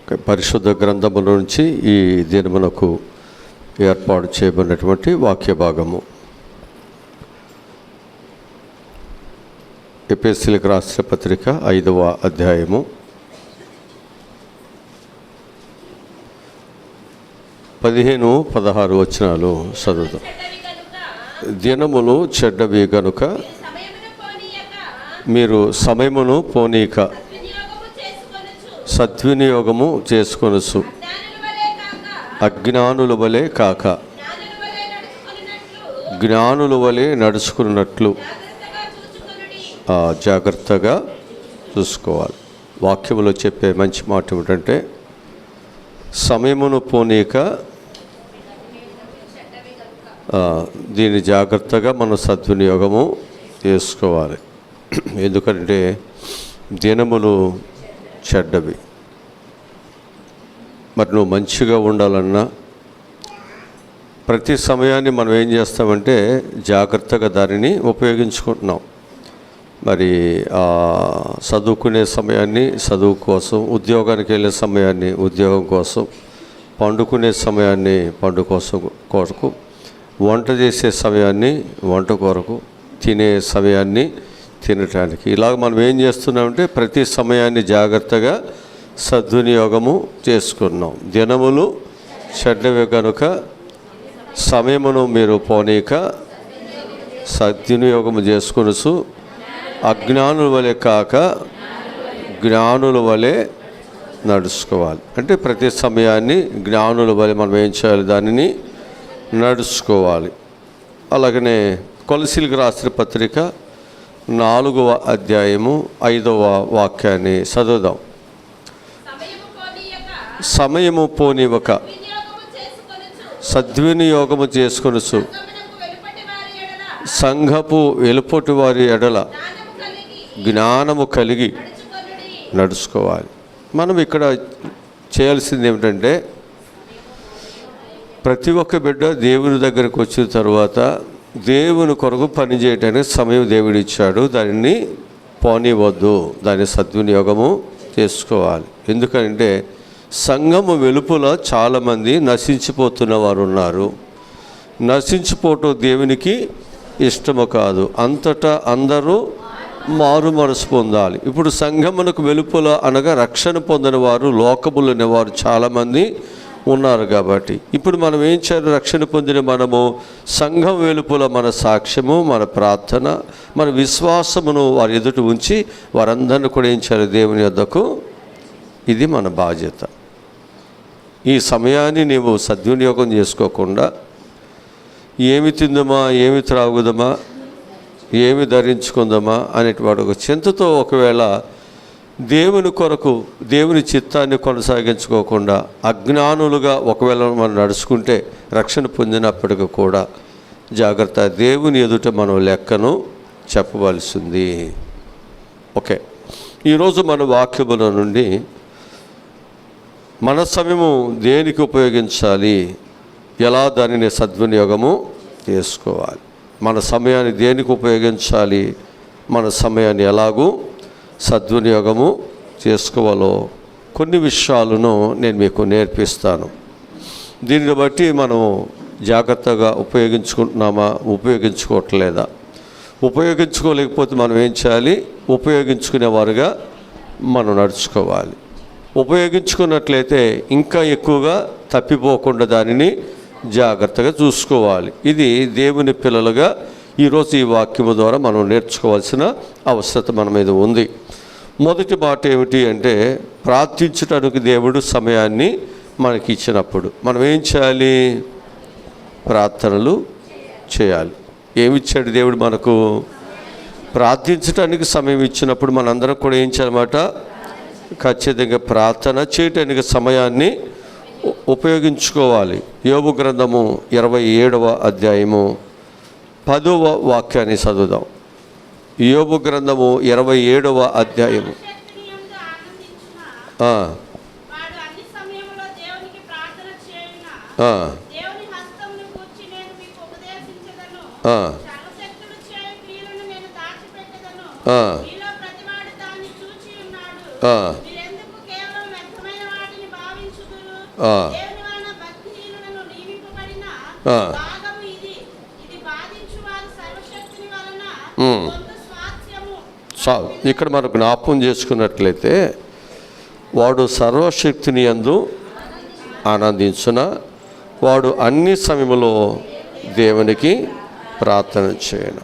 పరిశుద్ధ గ్రంథముల నుంచి ఈ దినమునకు ఏర్పాటు చేయబడినటువంటి వాక్య భాగము ఎఫెసీయులకు రాసిన పత్రిక 5వ అధ్యాయము 15-16 వచనాలు చదువుదాం. దినములు చెడ్డవి గనుక మీరు సమయమును పోనీక సద్వినియోగము చేసుకొనుచు అజ్ఞానుల వలె కాక జ్ఞానుల వలె నడుచుకున్నట్లు జాగ్రత్తగా చూసుకోవాలి. వాక్యములో చెప్పే మంచి మాట ఏమిటంటే సమయమును పోనీక దీన్ని జాగ్రత్తగా మనం సద్వినియోగము చేసుకోవాలి. ఎందుకంటే దినములు చెడ్డవి. మరి నువ్వు మంచిగా ఉండాలన్నా ప్రతి సమయాన్ని మనం ఏం చేస్తామంటే జాగ్రత్తగా దానిని ఉపయోగించుకుంటున్నాం. మరి చదువుకునే సమయాన్ని చదువు కోసం, ఉద్యోగానికి వెళ్ళే సమయాన్ని ఉద్యోగం కోసం, పండుకునే సమయాన్ని పండుగ కొరకు, వంట చేసే సమయాన్ని వంట కొరకు, తినే సమయాన్ని తినటానికి. ఇలాగ మనం ఏం చేస్తున్నామంటే ప్రతి సమయాన్ని జాగ్రత్తగా సద్వినియోగము చేసుకున్నాం. దినములు చెడ్డవి కనుక సమయమును మీరు పోనీక సద్వినియోగము చేసుకొనుచు అజ్ఞానుల వలె కాక జ్ఞానుల వలె నడుచుకోవాలి. అంటే ప్రతి సమయాన్ని జ్ఞానుల వలె మనం ఏం చేయాలి, దానిని నడుచుకోవాలి. అలాగనే కొలసీలకు రాసిన పత్రిక 4వ అధ్యాయము 5వ వాక్యాన్ని చదువుదాం. సమయము పోనివ్వక సద్వినియోగము చేసుకొనుచు సంఘపు వెలుపటి వారి ఎడల జ్ఞానము కలిగి నడుచుకోవాలి. మనం ఇక్కడ చేయాల్సింది ఏమిటంటే ప్రతి ఒక్క బిడ్డ దేవుని దగ్గరకు వచ్చిన తర్వాత దేవుని కొరకు పనిచేయడానికి సమయం దేవుడు ఇచ్చాడు. దానిని పోనివద్దు, దాని సద్వినియోగము చేసుకోవాలి. ఎందుకంటే సంఘము వెలుపల చాలామంది నశించిపోతున్న వారు ఉన్నారు. నశించిపోవటం దేవునికి ఇష్టము కాదు. అంతటా అందరూ మారు మనసు పొందాలి. ఇప్పుడు సంఘమునకు వెలుపల అనగా రక్షణ పొందిన వారు, లోకములనే వారు చాలామంది ఉన్నారు. కాబట్టి ఇప్పుడు మనం ఏం చేయాలి, రక్షణ పొందిన మనము సంఘం వెలుపల మన సాక్ష్యము, మన ప్రార్థన, మన విశ్వాసమును వారి ఎదుట ఉంచి వారందరినీ కూడా ఏం చేయాలి, దేవుని యొద్దకు. ఇది మన బాధ్యత. ఈ సమయాన్ని నీవు సద్వినియోగం చేసుకోకుండా ఏమి తిందమా, ఏమి త్రాగుదమా, ఏమి ధరించుకుందామా అనేటువంటి ఒక చింతతో ఒకవేళ దేవుని కొరకు దేవుని చిత్తాన్ని కొనసాగించుకోకుండా అజ్ఞానులుగా ఒకవేళ మనం నడుచుకుంటే రక్షణ పొందినప్పటికీ కూడా జాగ్రత్త, దేవుని ఎదుట మనం లెక్కను చెప్పవలసింది. ఓకే, ఈరోజు మన వాక్యముల నుండి మన సమయము దేనికి ఉపయోగించాలి, ఎలా దానిని సద్వినియోగము చేసుకోవాలి, మన సమయాన్ని దేనికి ఉపయోగించాలి, మన సమయాన్ని ఎలాగూ సద్వినియోగము చేసుకోవాలో కొన్ని విషయాలను నేను మీకు నేర్పిస్తాను. దీనిని బట్టి మనం జాగ్రత్తగా ఉపయోగించుకుంటున్నామా, ఉపయోగించుకోవట్లేదా, ఉపయోగించుకోలేకపోతే మనం ఏం చేయాలి, ఉపయోగించుకునేవారుగా మనం నడుచుకోవాలి. ఉపయోగించుకున్నట్లయితే ఇంకా ఎక్కువగా తప్పిపోకుండా దానిని జాగ్రత్తగా చూసుకోవాలి. ఇది దేవుని పిల్లలుగా ఈరోజు ఈ వాక్యము ద్వారా మనం నేర్చుకోవాల్సిన అవసరత మన మీద ఉంది. మొదటి మాట ఏమిటి అంటే ప్రార్థించడానికి దేవుడు సమయాన్ని మనకి ఇచ్చినప్పుడు మనం ఏం చేయాలి, ప్రార్థనలు చేయాలి. ఏమిచ్చాడు దేవుడు మనకు, ప్రార్థించడానికి సమయం ఇచ్చినప్పుడు మనందరం కూడా ఏం చేయాలన్నమాట, ఖచ్చితంగా ప్రార్థన చేయటానికి సమయాన్ని ఉపయోగించుకోవాలి. యోబు గ్రంథము 27వ అధ్యాయము 10వ వాక్యాన్ని చదువుదాం. యోబు గ్రంథము 27వ అధ్యాయము. ఇక్కడ మనం జ్ఞాపకం చేసుకున్నట్లయితే వాడు సర్వశక్తిని యందు ఆనందించున వాడు అన్ని సమయంలో దేవునికి ప్రార్థన చేయను.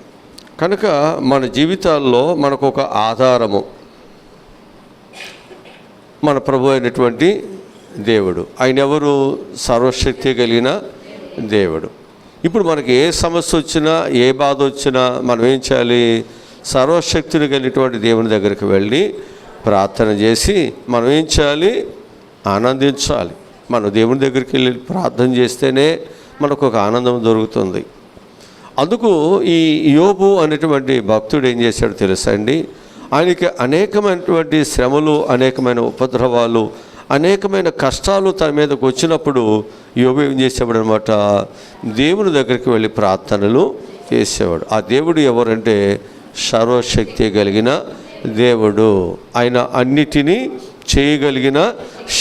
కనుక మన జీవితాల్లో మనకు ఒక ఆధారము మన ప్రభు అయినటువంటి దేవుడు. ఆయన ఎవరు? సర్వశక్తి కలిగిన దేవుడు. ఇప్పుడు మనకి ఏ సమస్య వచ్చినా ఏ బాధ వచ్చినా మనం ఏం చేయాలి? సర్వశక్తిని కలిగినటువంటి దేవుని దగ్గరికి వెళ్ళి ప్రార్థన చేసి మనం ఏం చేయాలి? ఆనందించాలి. మనం దేవుని దగ్గరికి వెళ్ళి ప్రార్థన చేస్తేనే మనకు ఒక ఆనందం దొరుకుతుంది. అందుకు ఈ యోబు అనేటువంటి భక్తుడు ఏం చేశాడో తెలుసా అండి? ఆయనకి అనేకమైనటువంటి శ్రమలు, అనేకమైన ఉపద్రవాలు, అనేకమైన కష్టాలు తన మీదకు వచ్చినప్పుడు యోబు ఏం చేసేవాడు అనమాట? దేవుని దగ్గరికి వెళ్ళి ప్రార్థనలు చేసేవాడు. ఆ దేవుడు ఎవరంటే సర్వశక్తి కలిగిన దేవుడు. ఆయన అన్నిటినీ చేయగలిగిన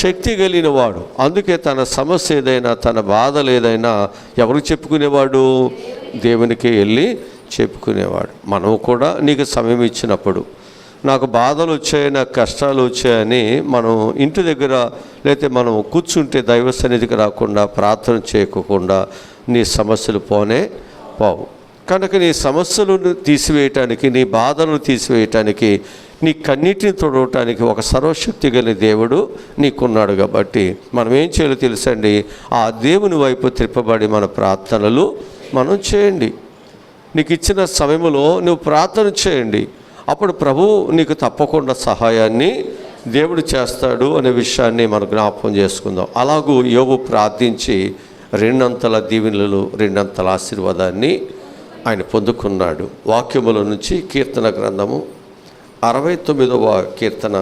శక్తి కలిగిన వాడు. అందుకే తన సమస్య ఏదైనా, తన బాధలు ఏదైనా ఎవరికి చెప్పుకునేవాడు? దేవునికి వెళ్ళి చెప్పుకునేవాడు. మనం కూడా నీకు సమయం ఇచ్చినప్పుడు, నాకు బాధలు వచ్చాయి, నాకు కష్టాలు వచ్చాయని మనం ఇంటి దగ్గర లేకపోతే మనం కూర్చుంటే దైవ సన్నిధికి రాకుండా ప్రార్థన చేయకుండా నీ సమస్యలు పోవు. కనుక నీ సమస్యలను తీసివేయటానికి, నీ బాధలను తీసివేయటానికి, నీ కన్నీటిని తొడవటానికి ఒక సర్వశక్తి కలిగిన దేవుడు నీకున్నాడు. కాబట్టి మనం ఏం చేయాలో తెలుసండి? ఆ దేవుని వైపు త్రిప్పబడి మన ప్రార్థనలు మనం చేయండి. నీకు ఇచ్చిన సమయంలో నువ్వు ప్రార్థన చేయండి. అప్పుడు ప్రభువు నీకు తప్పకుండా సహాయాన్ని దేవుడు చేస్తాడు అనే విషయాన్ని మనం జ్ఞాపకం చేసుకుందాం. అలాగూ యోబు ప్రార్థించి రెండంతల దీవెనలు, రెండంతల ఆశీర్వాదాన్ని ఆయన పొందుకున్నాడు. వాక్యముల నుంచి కీర్తన గ్రంథము 69వ కీర్తన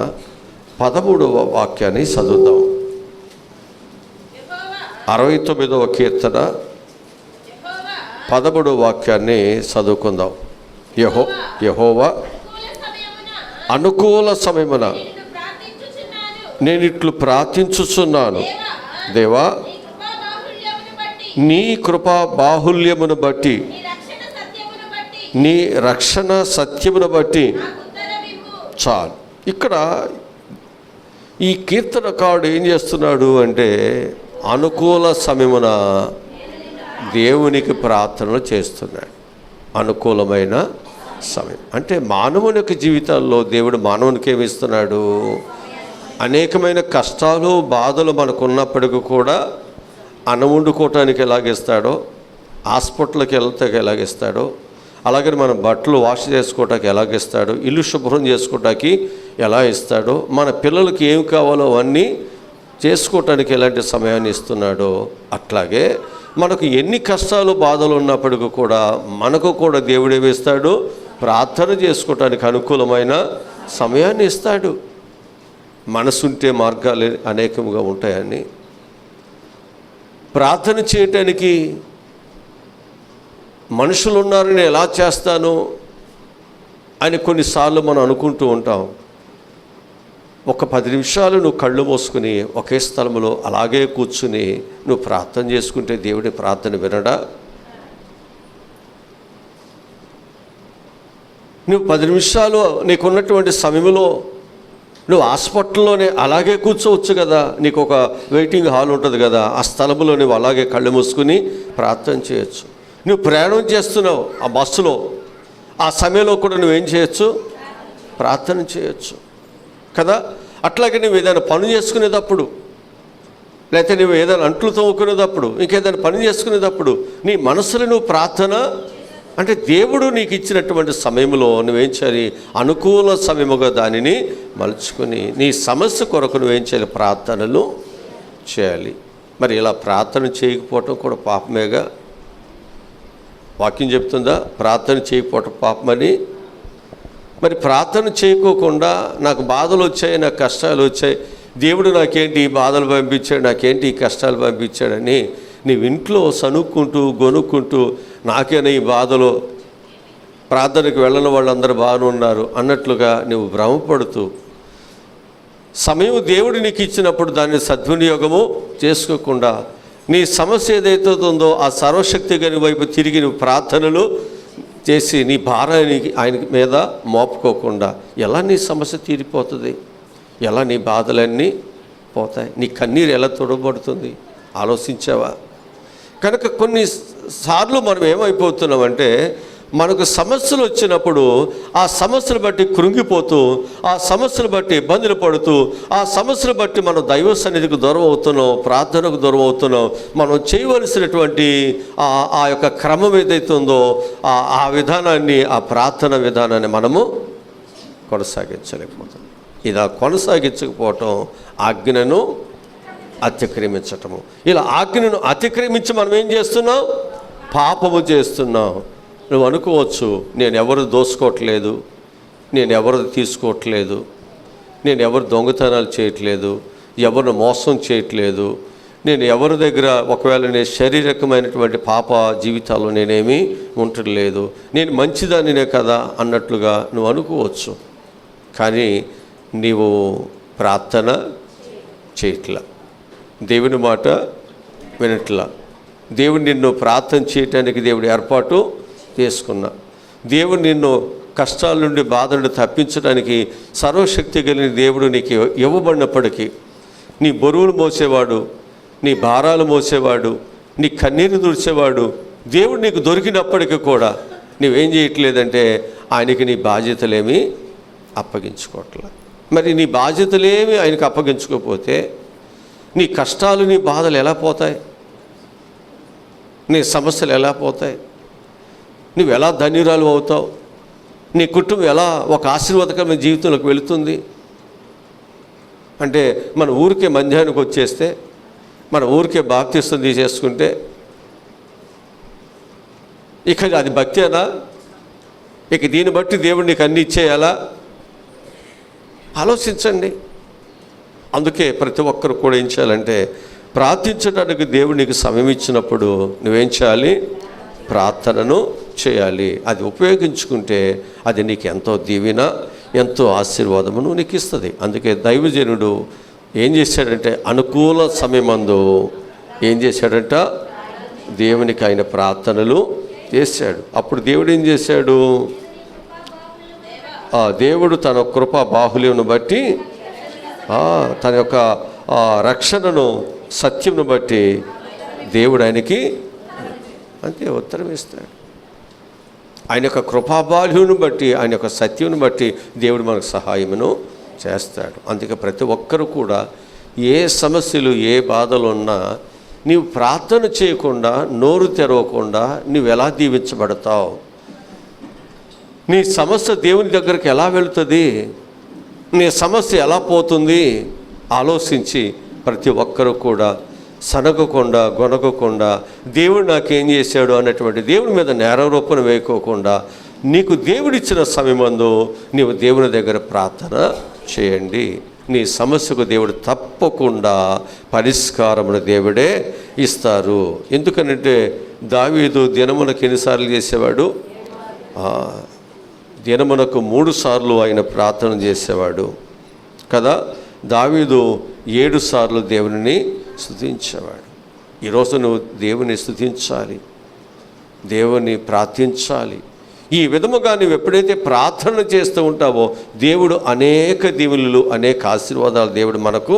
13వ వాక్యాన్ని చదువుదాం. 69వ కీర్తన 13వ వాక్యాన్ని చదువుకుందాం. యెహోవా అనుకూల సమయమున నేను ఇట్లు ప్రార్థించుచున్నాను, దేవా నీ కృపా బాహుల్యమును బట్టి, నీ రక్షణ సత్యమును బట్టి చాలు. ఇక్కడ ఈ కీర్తనకారుడు ఏం చేస్తున్నాడు అంటే అనుకూల సమయమున దేవునికి ప్రార్థనలు చేస్తున్నాడు. అనుకూలమైన సమయం అంటే మానవుని యొక్క జీవితాల్లో దేవుడు మానవునికి ఏమిస్తున్నాడు? అనేకమైన కష్టాలు, బాధలు మనకు ఉన్నప్పటికీ కూడా అన్నం వండుకోవటానికి ఎలాగిస్తాడో, హాస్పిటల్కి వెళ్తాకి ఎలాగిస్తాడో, అలాగే మనం బట్టలు వాష్ చేసుకోవటానికి ఎలాగిస్తాడో, ఇల్లు శుభ్రం చేసుకోవటానికి ఎలా ఇస్తాడో, మన పిల్లలకి ఏం కావాలో అవన్నీ చేసుకోవటానికి ఎలాంటి సమయాన్ని ఇస్తున్నాడో, అట్లాగే మనకు ఎన్ని కష్టాలు, బాధలు ఉన్నప్పటికీ కూడా మనకు కూడా దేవుడు ఏమిస్తాడు? ప్రార్థన చేసుకోవటానికి అనుకూలమైన సమయాన్ని ఇస్తాడు. మనసుంటే మార్గాలు అనేకముగా ఉంటాయని ప్రార్థన చేయటానికి మనుషులు ఉన్నారని ఎలా చేస్తాను అని కొన్నిసార్లు మనం అనుకుంటూ ఉంటాం. ఒక 10 నిమిషాలు నువ్వు కళ్ళు మూసుకుని ఒకే స్థలంలో అలాగే కూర్చుని నువ్వు ప్రార్థన చేసుకుంటే దేవుడి ప్రార్థన వినడా? నువ్వు 10 నిమిషాలు నీకున్నటువంటి సమయంలో నువ్వు హాస్పిటల్లోనే అలాగే కూర్చోవచ్చు కదా. నీకు ఒక వెయిటింగ్ హాల్ ఉంటుంది కదా, ఆ స్థలంలో నువ్వు అలాగే కళ్ళు మూసుకుని ప్రార్థన చేయొచ్చు. నువ్వు ప్రయాణం చేస్తున్నావు ఆ బస్సులో, ఆ సమయంలో కూడా నువ్వేం చేయొచ్చు? ప్రార్థన చేయొచ్చు కదా. అట్లాగే నువ్వు ఏదైనా పని చేసుకునేటప్పుడు, లేకపోతే నువ్వు ఏదైనా అంట్లు తవ్వుకునేటప్పుడు, ఇంకేదైనా పని చేసుకునేటప్పుడు నీ మనసులో నువ్వు ప్రార్థన అంటే దేవుడు నీకు ఇచ్చినటువంటి సమయంలో నువ్వేం చేయాలి? అనుకూల సమయముగా దానిని మలుచుకొని నీ సమస్య కొరకు నువ్వేం చేయాలి? ప్రార్థనలు చేయాలి. మరి ఇలా ప్రార్థన చేయకపోవటం కూడా పాపమేగా. వాక్యం చెప్తుందా ప్రార్థన చేయకపోవటం పాపమని? మరి ప్రార్థన చేయకోకుండా నాకు బాధలు వచ్చాయి, నాకు కష్టాలు వచ్చాయి, దేవుడు నాకేంటి ఈ బాధలు పంపించాడు, నాకేంటి ఈ కష్టాలు పంపించాడని నీవు ఇంట్లో సనుక్కుంటూ గొనుక్కుంటూ నాకేనా ఈ బాధలు, ప్రార్థనకు వెళ్ళని వాళ్ళందరూ బాగానే ఉన్నారు అన్నట్లుగా నువ్వు భ్రమపడుతూ సమయం దేవుడు నీకు ఇచ్చినప్పుడు దాన్ని సద్వినియోగము చేసుకోకుండా నీ సమస్య ఏదైతే ఉందో ఆ సర్వశక్తి గని వైపు తిరిగి నువ్వు ప్రార్థనలు చేసి నీ భారాన్ని ఆయన మీద మోపుకోకుండా ఎలా నీ సమస్య తీరిపోతుంది? ఎలా నీ బాధలన్నీ పోతాయి? నీ కన్నీరు ఎలా తొడబడుతుంది? ఆలోచించావా? కనుక కొన్నిసార్లు మనం ఏమైపోతున్నామంటే మనకు సమస్యలు వచ్చినప్పుడు ఆ సమస్యలు బట్టి కృంగిపోతూ, ఆ సమస్యలు బట్టి ఇబ్బందులు పడుతూ, ఆ సమస్యలు బట్టి మనం దైవ సన్నిధికి దూరం అవుతున్నాం, ప్రార్థనకు దూరం అవుతున్నాం. మనం చేయవలసినటువంటి ఆ యొక్క క్రమం ఏదైతే ఉందో ఆ విధానాన్ని, ఆ ప్రార్థన విధానాన్ని మనము కొనసాగించలేకపోతాం. ఇలా కొనసాగించకపోవటం ఆజ్ఞను అతిక్రమించటము. ఇలా ఆజ్ఞను అతిక్రమించి మనం ఏం చేస్తున్నాం? పాపము చేస్తున్నాం. నువ్వు అనుకోవచ్చు, నేను ఎవరు దోసుకోవట్లేదు, నేను ఎవరు తీసుకోవట్లేదు, నేను ఎవరు దొంగతనాలు చేయట్లేదు, ఎవరిని మోసం చేయట్లేదు, నేను ఎవరి దగ్గర ఒకవేళ నేను శారీరకమైనటువంటి పాప జీవితాల్లో నేనేమీ ఉండట్లేదు, నేను మంచిదానినే కదా అన్నట్లుగా నువ్వు అనుకోవచ్చు. కానీ నీవు ప్రార్థన చేయట్లా, దేవుని మాట వినట్లా. దేవుడు నిన్ను ప్రార్థన చేయటానికి దేవుడు ఏర్పాటు చేసుకున్నా. దేవుడు నిన్ను కష్టాల నుండి, బాధ నుండి తప్పించడానికి సర్వశక్తి కలిగిన దేవుడు నీకు ఇవ్వబడినప్పటికీ, నీ బరువులు మోసేవాడు, నీ భారాలు మోసేవాడు, నీ కన్నీరు తుడిచేవాడు దేవుడు నీకు దొరికినప్పటికీ కూడా నువ్వేం చేయట్లేదంటే ఆయనకి నీ బాధ్యతలేమీ అప్పగించుకోవట్లేదు. మరి నీ బాధ్యతలేమి ఆయనకు అప్పగించుకోకపోతే నీ కష్టాలు, నీ బాధలు ఎలా పోతాయి? నీ సమస్యలు ఎలా పోతాయి? నువ్వు ఎలా ధన్యురాలు అవుతావు? నీ కుటుంబం ఎలా ఒక ఆశీర్వాదకరమైన జీవితంలోకి వెళుతుంది? అంటే మన ఊరికే మందిరానికి వచ్చేస్తే, మన ఊరికే బాప్తిస్తం తీసేసుకుంటే ఇక అది భక్తేనా? ఇక దీన్ని బట్టి దేవుడు నీకు అన్ని ఇచ్చేయాలా? ఆలోచించండి. అందుకే ప్రతి ఒక్కరు కూడా ఏం చేయాలంటే, ప్రార్థించడానికి దేవుడు నీకు సమయం ఇచ్చినప్పుడు నువ్వేం చేయాలి? ప్రార్థనను చేయాలి. అది ఉపయోగించుకుంటే అది నీకు ఎంతో దీవెన, ఎంతో ఆశీర్వాదమును నీకు ఇస్తుంది. అందుకే దైవజనుడు ఏం చేశాడంటే, అనుకూల సమయమందు ఏం చేశాడంట? దేవునికి ఆయన ప్రార్థనలు చేశాడు. అప్పుడు దేవుడు ఏం చేశాడు? దేవుడు తన కృపా బాహుల్యమును బట్టి, తన యొక్క రక్షణను, సత్యమును బట్టి దేవుడు ఆయనకి అంతే ఉత్తరం ఇస్తాడు. ఆయన యొక్క కృపాబాల్యుని బట్టి, ఆయన యొక్క సత్యమును బట్టి దేవుడు మనకు సహాయమును చేస్తాడు. అందుకే ప్రతి ఒక్కరు కూడా ఏ సమస్యలు, ఏ బాధలు ఉన్నా నీవు ప్రార్థన చేయకుండా, నోరు తెరవకుండా నువ్వు ఎలా దీవించబడతావు? నీ సమస్య దేవుని దగ్గరికి ఎలా వెళుతుంది? నీ సమస్య ఎలా పోతుంది? ఆలోచించి ప్రతి ఒక్కరూ కూడా సనగకుండా, గొనగకుండా, దేవుడు నాకేం చేశాడు అన్నటువంటి దేవుని మీద నేరారోపణ వేయకోకుండా, నీకు దేవుడిచ్చిన సమయమందు నీవు దేవుని దగ్గర ప్రార్థన చేయండి. నీ సమస్యకు దేవుడు తప్పకుండా పరిష్కారమును దేవుడే ఇస్తారు. ఎందుకనంటే దావీదు దినమునకు ఎన్నిసార్లు చేసేవాడు? దినమునకు 3 సార్లు ఆయన ప్రార్థన చేసేవాడు కదా. దావీదు 7 సార్లు దేవుని స్తుతించేవాడు. ఈరోజు నువ్వు దేవుని స్తుతించాలి, దేవుని ప్రార్థించాలి. ఈ విధముగా నువ్వు ఎప్పుడైతే ప్రార్థన చేస్తూ ఉంటావో దేవుడు అనేక దీవెనలు, అనేక ఆశీర్వాదాలు దేవుడు మనకు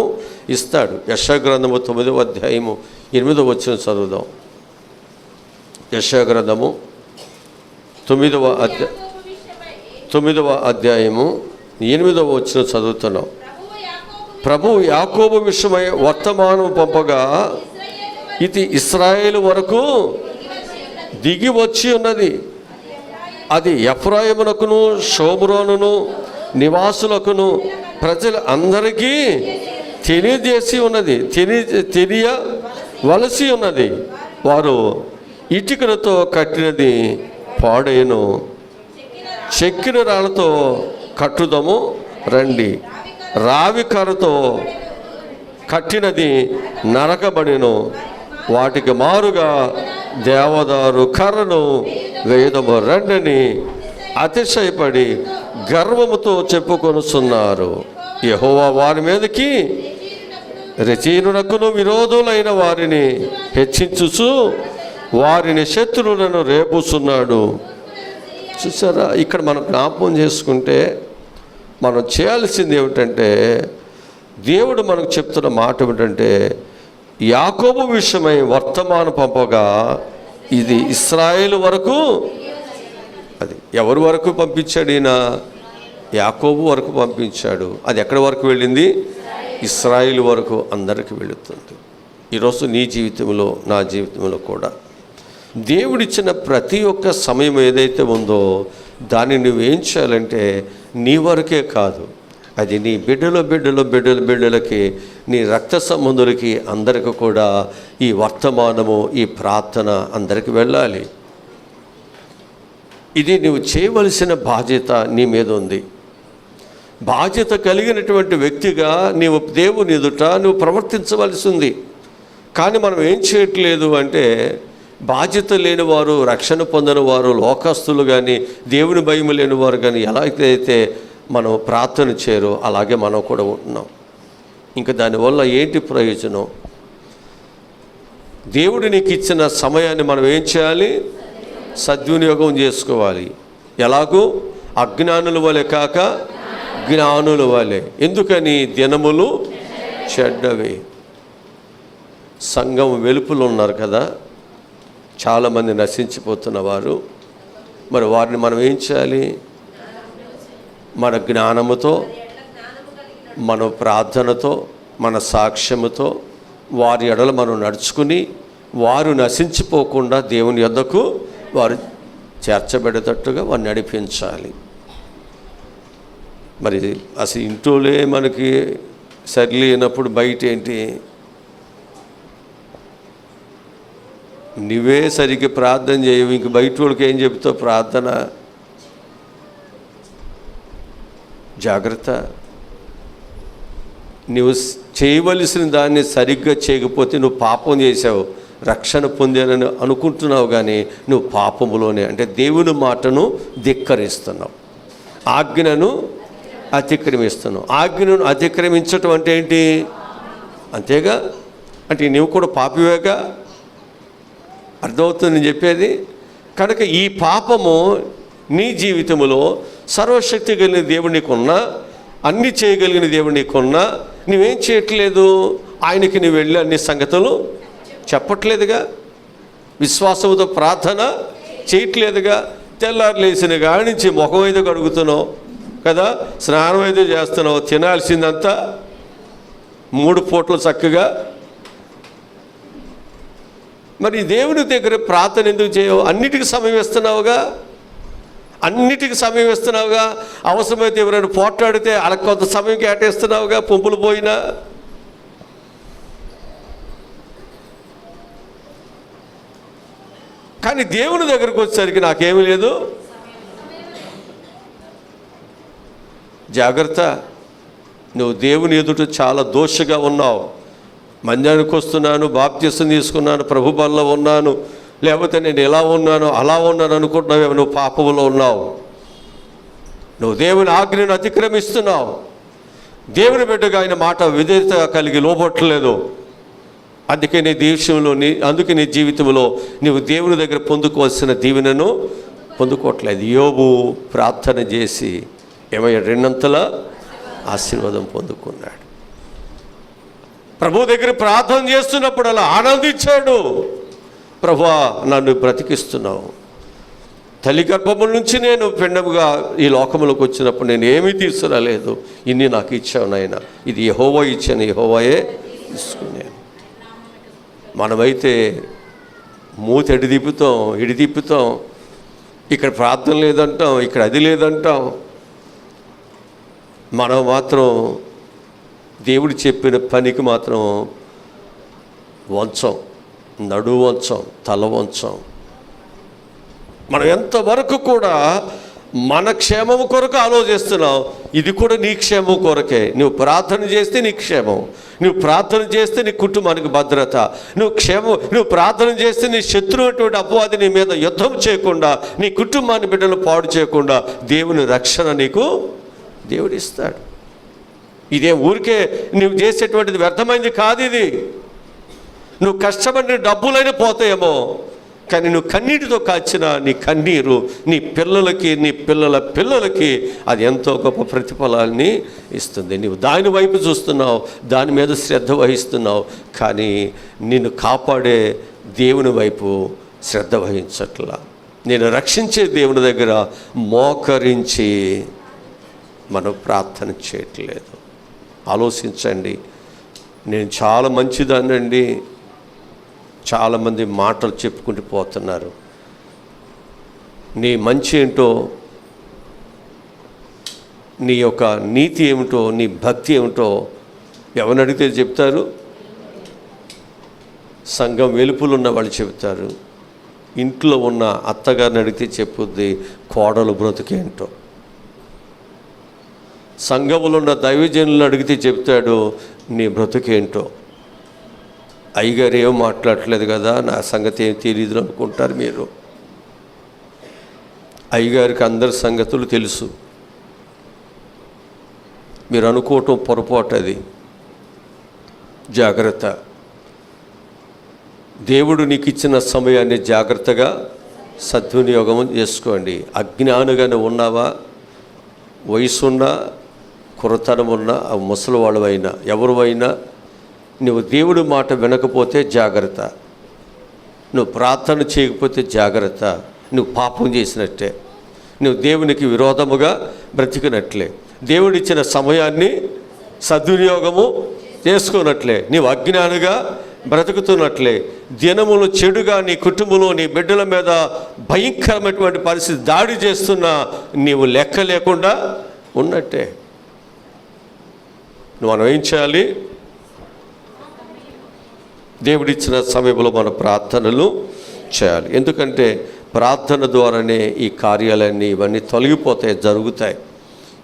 ఇస్తాడు. యెషయా గ్రంథము 9వ అధ్యాయము 8వ వచనం చదువుదాం. యెషయా గ్రంథము 9వ అధ్యాయము 8వ వచనం చదువుతున్నాం. ప్రభువు యాకోబు విషయమై వర్తమానం పంపగా ఇది ఇశ్రాయేలు వరకు దిగి వచ్చి ఉన్నది. అది ఎఫ్రాయిమునకును, షోమ్రోనును నివాసులకును, ప్రజల అందరికీ తెలియజేసి ఉన్నది, తెలియవలసి ఉన్నది. వారు ఇటుకలతో కట్టినది పాడేను, చెక్కిన రాళ్ళతో కట్టుదము రండి. రావి కర్రతో కట్టినది నరకబడిను, వాటికి మారుగా దేవదారు కర్రను వేదము రండని అతిశయపడి గర్వముతో చెప్పుకొనుచున్నారు. యెహోవా వారి మీదకి రెచీనునకును విరోధులైన వారిని హెచ్చించుచు వారిని శత్రువులను రేపుస్తున్నాడు. చూసారా, ఇక్కడ మనం జ్ఞాపకం చేసుకుంటే మనం చేయాల్సింది ఏమిటంటే, దేవుడు మనకు చెప్తున్న మాట ఏమిటంటే, యాకోబు విషయమై వర్తమానం పంపగా ఇది ఇశ్రాయేలు వరకు, అది ఎవరి వరకు పంపించాడు? ఈయన యాకోబు వరకు పంపించాడు. అది ఎక్కడి వరకు వెళ్ళింది? ఇశ్రాయేలు వరకు అందరికీ వెళుతుంది. ఈరోజు నీ జీవితంలో, నా జీవితంలో కూడా దేవుడిచ్చిన ప్రతి ఒక్క సమయం ఏదైతే ఉందో దాన్ని నువ్వేం చేయాలంటే, నీ వరకే కాదు, అది నీ బిడ్డలకి, నీ రక్త సంబంధులకి అందరికీ కూడా ఈ వర్తమానము, ఈ ప్రార్థన అందరికీ వెళ్ళాలి. ఇది నువ్వు చేయవలసిన బాధ్యత నీ మీద ఉంది. బాధ్యత కలిగినటువంటి వ్యక్తిగా నీవు దేవుని ఎదుట నువ్వు ప్రవర్తించవలసి ఉంది. కానీ మనం ఏం చేయట్లేదు అంటే, బాధ్యత లేని వారు, రక్షణ పొందిన వారు, లోకస్తులు కానీ, దేవుని భయం లేని వారు కానీ ఎలాగైతే మనం ప్రార్థన చేయరో అలాగే మనం కూడా ఉంటున్నాం. ఇంకా దానివల్ల ఏంటి ప్రయోజనం? దేవుడు నీకు ఇచ్చిన సమయాన్ని మనం ఏం చేయాలి? సద్వినియోగం చేసుకోవాలి. ఎలాగూ అజ్ఞానుల వలె కాక జ్ఞానుల వలె. ఎందుకని? దినములు చెడ్డవి. సంఘం వెలుపులు ఉన్నారు కదా చాలామంది నశించిపోతున్నవారు. మరి వారిని మనం ఏం చేయాలి? మన జ్ఞానముతో, మన ప్రార్థనతో, మన సాక్ష్యముతో వారి ఎడల మనం నడుచుకుని వారు నశించిపోకుండా దేవుని యొద్దకు వారు చేర్చబడేటట్టుగా వారిని నడిపించాలి. మరి అసలు ఇంట్లోనే మనకి సరిలేనప్పుడు బయట ఏంటి? నువ్వే సరిగ్గా ప్రార్థన చేయవు, ఇంక బయట వాళ్ళకి ఏం చెబుతావు ప్రార్థన? జాగ్రత్త. నువ్వు చేయవలసిన దాన్ని సరిగ్గా చేయకపోతే నువ్వు పాపం చేసావు. రక్షణ పొందానని అనుకుంటున్నావు కానీ నువ్వు పాపములోనే, అంటే దేవుని మాటను ధిక్కరిస్తున్నావు, ఆజ్ఞను అతిక్రమిస్తున్నావు. ఆజ్ఞను అతిక్రమించటం అంటే ఏంటి? అంతేగా, అంటే నువ్వు కూడా పాపివేగా. అర్థమవుతుంది నేను చెప్పేది. కనుక ఈ పాపము నీ జీవితంలో సర్వశక్తి కలిగిన దేవుడు నీకున్నా, అన్నీ చేయగలిగిన దేవుడు నీకున్నా, నువ్వేం చేయట్లేదు? ఆయనకి నువ్వు వెళ్ళి అన్ని సంగతులు చెప్పట్లేదుగా, విశ్వాసంతో ప్రార్థన చేయట్లేదుగా. తెల్లారు లేచిన కాడి నుంచి ముఖం అయితే కడుగుతున్నావు కదా, స్నానం అయితే చేస్తున్నావు, తినాల్సిందంతా 3 పూటలు చక్కగా. మరి దేవుని దగ్గర ప్రార్థన ఎందుకు చేయవు? అన్నిటికీ సమయం ఇస్తున్నావుగా, అన్నిటికీ సమయం ఇస్తున్నావుగా. అవసరమైతే ఎవరైనా పోట్లాడితే అలా కొంత సమయం కేటాయిస్తున్నావుగా, పంపులు పోయినా. కానీ దేవుని దగ్గరకు వచ్చేసరికి నాకేమీ లేదు. జాగ్రత్త, నువ్వు దేవుని ఎదుట చాలా దోషగా ఉన్నావు. మందిరానికి వస్తున్నాను, బాప్తిసం తీసుకున్నాను, ప్రభు బల్ల ఉన్నాను, లేకపోతే నేను ఎలా ఉన్నాను అలా ఉన్నాను అనుకుంటున్నావు. నువ్వు పాపములో ఉన్నావు. నువ్వు దేవుని ఆజ్ఞను అతిక్రమిస్తున్నావు. దేవుని బిడ్డగా ఆయన మాట విధేయత కలిగి లోబట్టలేదు. అందుకే నీ జీవితంలో నువ్వు దేవుని దగ్గర పొందుకోవాల్సిన దీవెనను పొందుకోవట్లేదు. యోబు ప్రార్థన చేసి ఏమయ్యా? 2 ఆశీర్వాదం పొందుకున్నాడు. ప్రభు దగ్గర ప్రార్థన చేస్తున్నప్పుడు అలా ఆనందించాడు. ప్రభువా, నన్ను బ్రతికిస్తున్నావు. తల్లి గర్భముల నుంచి నేను పిండముగా ఈ లోకములోకి వచ్చినప్పుడు నేను ఏమీ తీసుకురాలేదు, ఇన్ని నాకు ఇచ్చావు నాయన. ఇది యెహోవా ఇచ్చాను, యెహోవాయే తీసుకున్నాను. మనమైతే మూతి ఇడి తిప్పుతాం, ఇక్కడ ప్రార్థన లేదంటాం, ఇక్కడ అది లేదంటాం. మనం మాత్రం దేవుడు చెప్పిన పనికి మాత్రం వంచం, నడువు వంచం, తల వంచం. మనం ఎంతవరకు కూడా మన క్షేమము కొరకు ఆలోచిస్తున్నాం. ఇది కూడా నీ క్షేమం కొరకే. నువ్వు ప్రార్థన చేస్తే నీ క్షేమం, నువ్వు ప్రార్థన చేస్తే నీ కుటుంబానికి భద్రత, నువ్వు ప్రార్థన చేస్తే నీ శత్రువు అటువంటి అపవాది నీ మీద యుద్ధం చేయకుండా, నీ కుటుంబాన్ని బిడ్డలు పాడు చేయకుండా దేవుని రక్షణ నీకు దేవుడిస్తాడు. ఇదే ఊరికే నువ్వు చేసేటువంటిది వ్యర్థమైంది కాదు. ఇది నువ్వు కష్టపడిన డబ్బులైనా పోతాయేమో, కానీ నువ్వు కన్నీటితో కాచిన నీ కన్నీరు నీ పిల్లలకి, నీ పిల్లల పిల్లలకి అది ఎంతో గొప్ప ప్రతిఫలాన్ని ఇస్తుంది. నువ్వు దాని వైపు చూస్తున్నావు, దాని మీద శ్రద్ధ వహిస్తున్నావు, కానీ నిన్ను కాపాడే దేవుని వైపు శ్రద్ధ వహించట్లా. నేను రక్షించే దేవుని దగ్గర మోకరించి మనం ప్రార్థన చేయట్లేదు. ఆలోచించండి. నేను చాలా మంచిదానండి, చాలామంది మాటలు చెప్పుకుంటూ పోతున్నారు. నీ మంచి ఏంటో, నీ యొక్క నీతి ఏమిటో, నీ భక్తి ఏమిటో ఎవరిని అడిగితే చెప్తారు? సంఘం వెలుపులున్న వాళ్ళు చెప్తారు. ఇంట్లో ఉన్న అత్తగారిని అడిగితే చెప్పుద్ది కోడలు బ్రతుకేంటో. సంఘములో ఉన్న దైవజనులను అడిగితే చెప్తాడు నీ బ్రతుకేంటో. అయ్యగారు ఏం మాట్లాడట్లేదు కదా, నా సంగతి ఏం తెలియదు అనుకుంటారు మీరు. అయ్యగారికి అందరి సంగతులు తెలుసు. మీరు అనుకోవటం పొరపాటు. అది జాగ్రత్త. దేవుడు నీకు ఇచ్చిన సమయాన్ని జాగ్రత్తగా సద్వినియోగం చేసుకోండి. అజ్ఞానిగానే ఉన్నావా, వయసున్నా, కుర్రతనం ఉన్నా, ముసలివాళ్ళవైనా, ఎవరివైనా, నువ్వు దేవుడి మాట వినకపోతే జాగ్రత్త. నువ్వు ప్రార్థన చేయకపోతే జాగ్రత్త. నువ్వు పాపం చేసినట్టే, నువ్వు దేవునికి విరోధముగా బ్రతికినట్లే, దేవుడిచ్చిన సమయాన్ని సద్వినియోగము చేసుకున్నట్లే, నీవు అజ్ఞానిగా బ్రతుకుతున్నట్లే. దినములు చెడుగా నీ కుటుంబంలో నీ బిడ్డల మీద భయంకరమైనటువంటి పరిస్థితి దాడి చేస్తున్నా నీవు లెక్క లేకుండా ఉన్నట్టే. మనం ఏం చేయాలి? దేవుడిచ్చిన సమయంలో మన ప్రార్థనలు చేయాలి. ఎందుకంటే ప్రార్థన ద్వారానే ఈ కార్యాలన్నీ ఇవన్నీ తొలగిపోతాయి, జరుగుతాయి.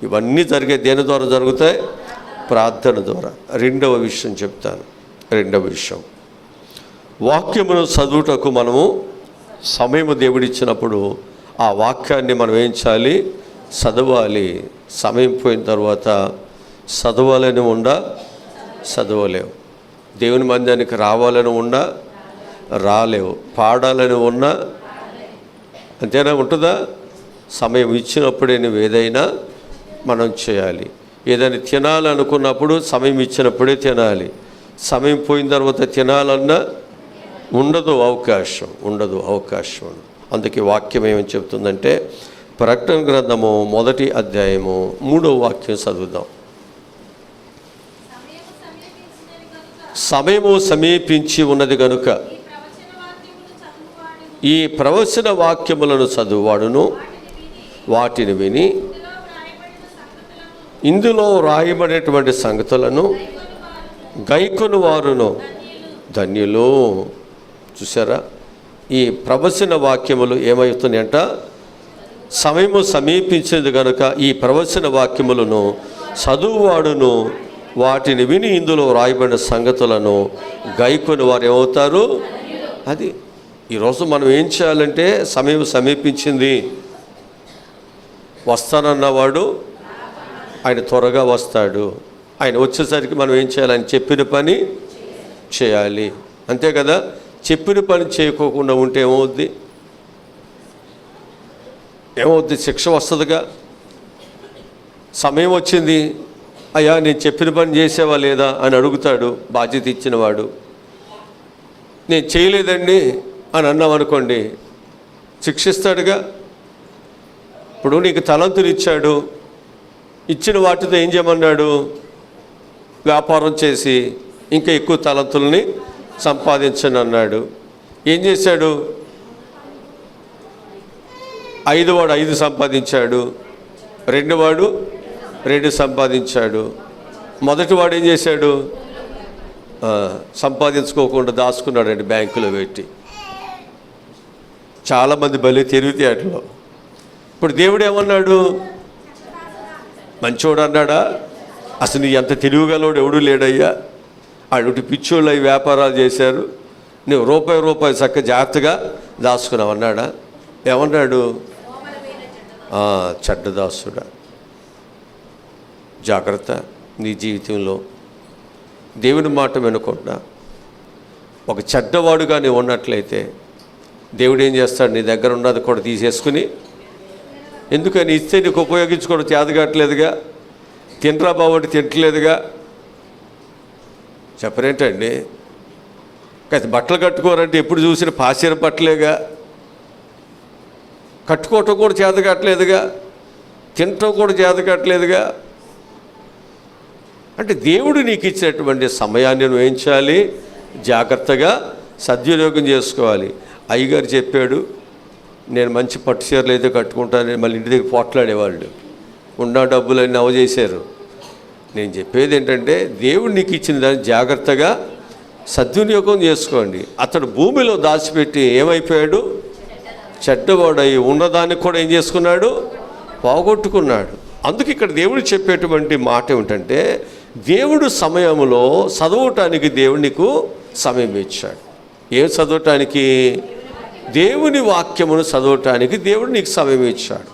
ఇవన్నీ జరిగే దేని ద్వారా జరుగుతాయి? ప్రార్థన ద్వారా. రెండవ విషయం చెప్తాను. రెండవ విషయం, వాక్యమును చదువుటకు మనము సమయము దేవుడిచ్చినప్పుడు ఆ వాక్యాన్ని మనం ఏం చేయాలి? చదవాలి. సమయం పోయిన తర్వాత చదవాలని ఉండా చదవలేవు. దేవుని మందిరానికి రావాలని ఉన్నా రాలేవు. పాడాలని ఉన్నా అంతేనా ఉంటుందా? సమయం ఇచ్చినప్పుడే నువ్వు ఏదైనా మనం చేయాలి. ఏదైనా తినాలనుకున్నప్పుడు సమయం ఇచ్చినప్పుడే తినాలి. సమయం పోయిన తర్వాత తినాలన్నా ఉండదు అవకాశం. అందుకే వాక్యం ఏమని చెప్తుందంటే, ప్రకటన గ్రంథము 1వ అధ్యాయము 3వ వాక్యం చదువుదాం. సమయము సమీపించి ఉన్నది గనుక ఈ ప్రవచన వాక్యములను చదువువాడును వాటిని విని ఇందులో రాయబడినటువంటి సంగతులను గైకొను వారును ధన్యులు. చూసారా? ఈ ప్రవచన వాక్యములు ఏమవుతున్నాయంట? సమయము సమీపించింది కనుక ఈ ప్రవచన వాక్యములను చదువువాడును వాటిని విని ఇందులో రాయబడిన సంగతులను గైకొని వారు ఏమవుతారు? అది ఈరోజు మనం ఏం చేయాలంటే, సమయం సమీపించింది, వస్తానన్నవాడు ఆయన త్వరగా వస్తాడు. ఆయన వచ్చేసరికి మనం ఏం చేయాలి? ఆయన చెప్పిన పని చేయాలి. అంతే కదా? చెప్పిన పని చేయకోకుండా ఉంటే ఏమవుద్ది? శిక్ష వస్తుందిగా. సమయం వచ్చింది, అయ్యా నేను చెప్పిన పని చేసేవా లేదా అని అడుగుతాడు బాధ్యత ఇచ్చినవాడు. నేను చేయలేదండి అని అన్నామనుకోండి, శిక్షిస్తాడుగా. ఇప్పుడు నీకు తలంతులు ఇచ్చాడు, ఇచ్చిన వాటితో ఏం చేయమన్నాడు? వ్యాపారం చేసి ఇంకా ఎక్కువ తలంతుల్ని సంపాదించని అన్నాడు. ఏం చేశాడు? 5 వాడు 5 సంపాదించాడు, 2 వాడు 2 సంపాదించాడు. మొదటి వాడు ఏం చేశాడు? సంపాదించుకోకుండా దాచుకున్నాడండి బ్యాంకులో పెట్టి. చాలామంది భలే తెలివితేటలో. ఇప్పుడు దేవుడు ఏమన్నాడు? మంచోడు అన్నాడా? అసలు నీ ఎంత తెలివిగలవాడు ఎవడూ లేడయ్యా. అడుటి పిచ్చోళ్ళు అవి వ్యాపారాలు చేశారు, నువ్వు రూపాయి చక్క జాగ్రత్తగా దాచుకున్నావు అన్నాడా? ఏమన్నాడు? చెడ్డదాసుడా, జాగ్రత్త. నీ జీవితంలో దేవుని మాట వినకుండా ఒక చెడ్డవాడుగా నీవు ఉన్నట్లయితే దేవుడు ఏం చేస్తాడు? నీ దగ్గర ఉన్నది కూడా తీసేసుకుని, ఎందుకని ఇస్తే నీకు ఉపయోగించుకోవడం చేతగట్లేదుగా, తినరా బాబు తింటలేదుగా, చెప్పరేంటండి? కాస్త బట్టలు కట్టుకోరంటే ఎప్పుడు చూసిన పాసిర బట్టలేగా, కట్టుకోవటం కూడా చేతగట్లేదుగా, తినటం కూడా చేతగట్లేదుగా. అంటే దేవుడు నీకు ఇచ్చినటువంటి సమయాన్ని నువ్వు ఏం చేయాలి? జాగ్రత్తగా సద్వినియోగం చేసుకోవాలి. అయ్యగారు చెప్పాడు, నేను మంచి పట్టు చీరలు అయితే కట్టుకుంటాను, మళ్ళీ ఇంటి దగ్గర పోట్లాడేవాళ్ళు, ఉన్న డబ్బులన్నీ అవజేశారు. నేను చెప్పేది ఏంటంటే, దేవుడు నీకు ఇచ్చిన దాన్ని జాగ్రత్తగా సద్వినియోగం చేసుకోండి. అతడు భూమిలో దాచిపెట్టి ఏమైపోయాడు? చెడ్డవాడై ఉన్నదాన్ని కూడా ఏం చేసుకున్నాడు? పోగొట్టుకున్నాడు. అందుకు ఇక్కడ దేవుడు చెప్పేటువంటి మాట ఏమిటంటే, దేవుడు సమయంలో చదవటానికి దేవుడు నీకు సమయం ఇచ్చాడు. ఏం చదవటానికి? దేవుని వాక్యమును చదవటానికి దేవుడు నీకు సమయం ఇచ్చాడు.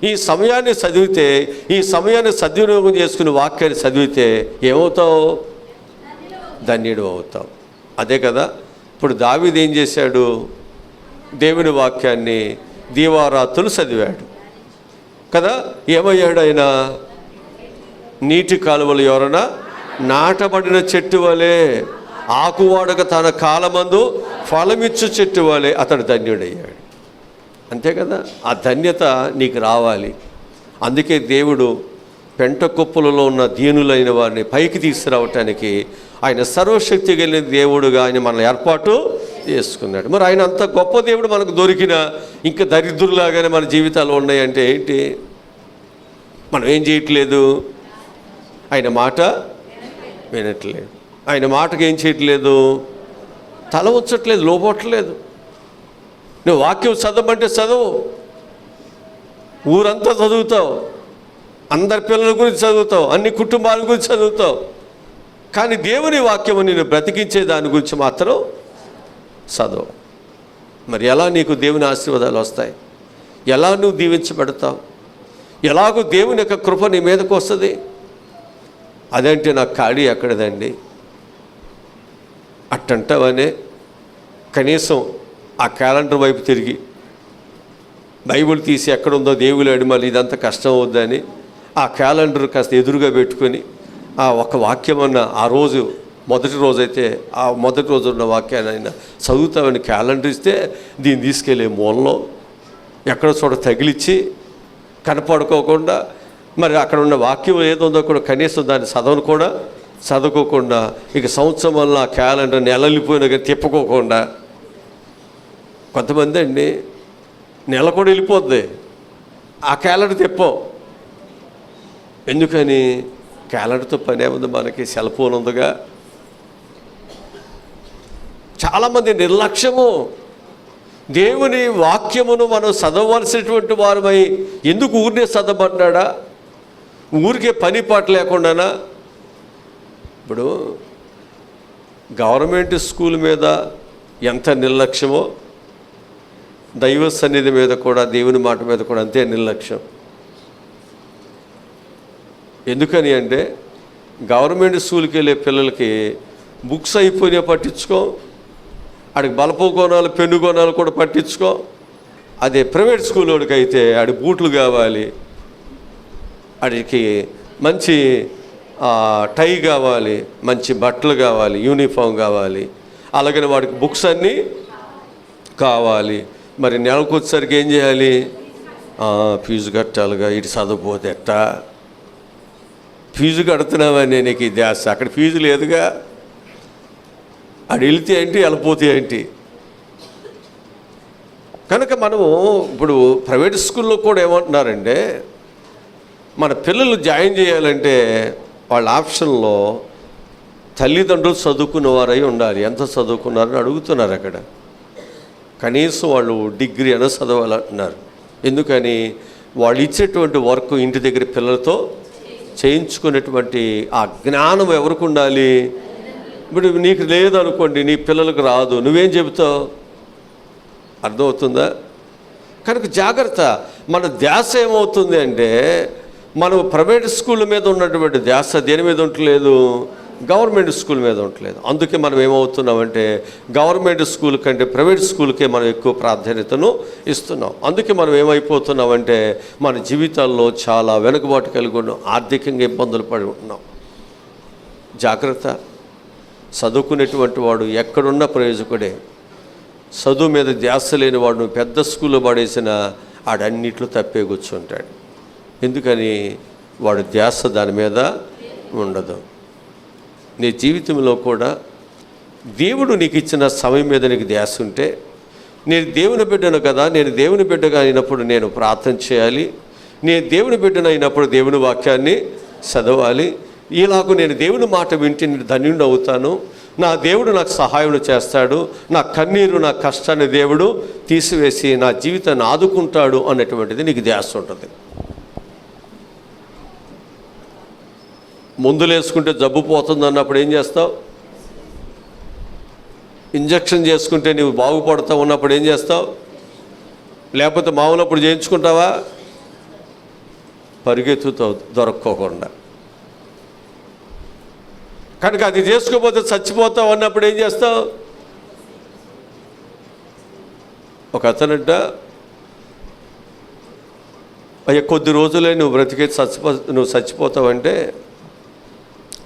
ఈ సమయాన్ని చదివితే, ఈ సమయాన్ని సద్వినియోగం చేసుకుని వాక్యాన్ని చదివితే ఏమవుతావు? ధన్యుడు అవుతావు. అదే కదా ఇప్పుడు దావీదు ఏం చేశాడు? దేవుని వాక్యాన్ని దీవారాత్రులు చదివాడు కదా. ఏమయ్యాడు ఆయన? నీటి కాలువలు ఎవరన్నా నాటబడిన చెట్టు వలె, ఆకువాడక తన కాలమందు ఫలమిచ్చు చెట్టు వలె అతడు ధన్యుడయ్యాడు. అంతే కదా. ఆ ధన్యత నీకు రావాలి. అందుకే దేవుడు పెంట కుప్పలలో ఉన్న దీనులైన వారిని పైకి తీసుకురావటానికి ఆయన సర్వశక్తి కలిగిన దేవుడుగా ఆయన మనల్ని ఏర్పాటు చేసుకున్నాడు. మరి ఆయన అంత గొప్ప దేవుడు మనకు దొరికిన ఇంకా దరిద్రులాగానే మన జీవితాలు ఉన్నాయంటే ఏంటి? మనం ఏం చేయట్లేదు? ఆయన మాట వినట్లేదు. ఆయన మాటకు ఏం చేయట్లేదు? తల ఉంచట్లేదు, లోపట్లేదు. నువ్వు వాక్యం చదవమంటే చదువు, ఊరంతా చదువుతావు, అందరి పిల్లల గురించి చదువుతావు, అన్ని కుటుంబాల గురించి చదువుతావు, కానీ దేవుని వాక్యము నిన్ను బ్రతికించే దాని గురించి మాత్రం చదువు. మరి ఎలా నీకు దేవుని ఆశీర్వాదాలు వస్తాయి? ఎలా నువ్వు దీవించబడతావు? ఎలాగో దేవుని యొక్క కృప నీ మీదకు వస్తుంది? అదంటే నాకు ఖాళీ ఎక్కడదండి అట్టంటావనే కనీసం ఆ క్యాలెండర్ వైపు తిరిగి బైబిల్ తీసి ఎక్కడుందో దేవుడు అడిమలి ఇదంతా కష్టం అవుద్దని ఆ క్యాలెండర్ కాస్త ఎదురుగా పెట్టుకొని ఆ ఒక వాక్యం అన్న ఆ రోజు మొదటి రోజైతే ఆ మొదటి రోజు ఉన్న వాక్యాన్ని అయినా చదువుతామని క్యాలెండర్ ఇస్తే దీన్ని తీసుకెళ్ళే మూలలో ఎక్కడ చోట తగిలిచ్చి కనపడుకోకుండా మరి అక్కడ ఉన్న వాక్యం ఏదో కూడా కనీసం దాన్ని చదవను కూడా చదువుకోకుండా ఇక సంవత్సరం వల్ల ఆ క్యాలెండర్ నెలలిపోయినా కానీ తిప్పుకోకుండా కొంతమంది అండి నెల కూడా వెళ్ళిపోద్ది ఆ క్యాలెండర్ తిప్పం. ఎందుకని? క్యాలెండర్తో పనే ఉంది, మనకి సెల్ ఫోన్ ఉందిగా. చాలామంది నిర్లక్ష్యము. దేవుని వాక్యమును మనం చదవలసినటువంటి వారమై ఎందుకు ఊరినే చదవబడ్డాడా? ఊరికే పని పాట లేకుండానా? ఇప్పుడు గవర్నమెంట్ స్కూల్ మీద ఎంత నిర్లక్ష్యమో దైవ సన్నిధి మీద కూడా, దేవుని మాట మీద కూడా అంతే నిర్లక్ష్యం. ఎందుకని అంటే గవర్నమెంట్ స్కూల్కి వెళ్ళే పిల్లలకి బుక్స్ అయిపోయినా పట్టించుకో, ఆడికి బలపు కోణాలు పెన్ను కోణాలు కూడా పట్టించుకో. అదే ప్రైవేట్ స్కూల్ వాడికి అయితే ఆడి బూట్లు కావాలి, ఆడికి మంచి టై కావాలి, మంచి బట్టలు కావాలి, యూనిఫామ్ కావాలి, అలాగని వాడికి బుక్స్ అన్నీ కావాలి. మరి నెలకు వచ్చేసరికి ఏం చేయాలి? ఫీజు కట్టాలిగా, ఇటు చదవకపోతే ఎట్టా? ఫీజు కడుతున్నావని నీకు ఈ ధ్యాస, అక్కడ ఫీజు లేదుగా. అటు వెళితే ఏంటి, వెళ్ళిపోతే ఏంటి? కనుక మనము ఇప్పుడు ప్రైవేట్ స్కూల్లో కూడా ఏమంటున్నారంటే, మన పిల్లలు జాయిన్ చేయాలంటే వాళ్ళ ఆప్షన్లో తల్లిదండ్రులు చదువుకున్న వారై ఉండాలి. ఎంత చదువుకున్నారని అడుగుతున్నారు అక్కడ. కనీసం వాళ్ళు డిగ్రీ అయినా చదవాలంటున్నారు. ఎందుకని? వాళ్ళు ఇచ్చేటువంటి వర్క్ ఇంటి దగ్గర పిల్లలతో చేయించుకునేటువంటి ఆ జ్ఞానం ఎవరికి ఉండాలి? ఇప్పుడు నీకు లేదనుకోండి, నీ పిల్లలకు రాదు, నువ్వేం చెబుతావు? అర్థమవుతుందా? కనుక జాగ్రత్త. మన ధ్యాస ఏమవుతుంది అంటే మనం ప్రైవేట్ స్కూల్ మీద ఉన్నటువంటి ధ్యాస దేని మీద ఉండలేదు? గవర్నమెంట్ స్కూల్ మీద ఉండలేదు. అందుకే మనం ఏమవుతున్నామంటే గవర్నమెంట్ స్కూల్ కంటే ప్రైవేట్ స్కూల్కే మనం ఎక్కువ ప్రాధాన్యతను ఇస్తున్నాం. అందుకే మనం ఏమైపోతున్నామంటే మన జీవితాల్లో చాలా వెనుకబాటు కలిగి ఉన్నాం, ఆర్థికంగా ఇబ్బందులు పడి ఉన్నాం. జాగ్రత్త. చదువుకునేటువంటి వాడు ఎక్కడున్న ప్రయోజకుడే. చదువు మీద ధ్యాస లేని వాడు పెద్ద స్కూల్లో పడేసిన ఆడన్నిట్లో తప్పే కూర్చుంటాడు. ఎందుకని? వాడు ధ్యాస దాని మీద ఉండదు. నీ జీవితంలో కూడా దేవుడు నీకు ఇచ్చిన సమయం మీద నీకు ధ్యాస ఉంటే, నేను దేవుని బిడ్డను కదా, నేను దేవుని బిడ్డగా అయినప్పుడు నేను ప్రార్థన చేయాలి, నేను దేవుని బిడ్డను అయినప్పుడు దేవుని వాక్యాన్ని చదవాలి, ఇలాగూ నేను దేవుని మాట వింటే నేను ధన్యుడు అవుతాను, నా దేవుడు నాకు సహాయం చేస్తాడు, నా కన్నీరు నా కష్టాన్ని దేవుడు తీసివేసి నా జీవితాన్ని ఆదుకుంటాడు అనేటువంటిది నీకు ధ్యాస ఉంటుంది. మందులు వేసుకుంటే జబ్బు పోతుంది అన్నప్పుడు ఏం చేస్తావు? ఇంజక్షన్ చేసుకుంటే నువ్వు బాగుపడతావు ఉన్నప్పుడు ఏం చేస్తావు? లేకపోతే మామూలప్పుడు చేయించుకుంటావా? పరిగెత్తుతావు దొరక్కోకుండా. కనుక అది చేసుకోకపోతే చచ్చిపోతావు అన్నప్పుడు ఏం చేస్తావు? ఒక అతనంట, అయ్యా కొద్ది రోజులే నువ్వు బ్రతికే నువ్వు చచ్చిపోతావంటే,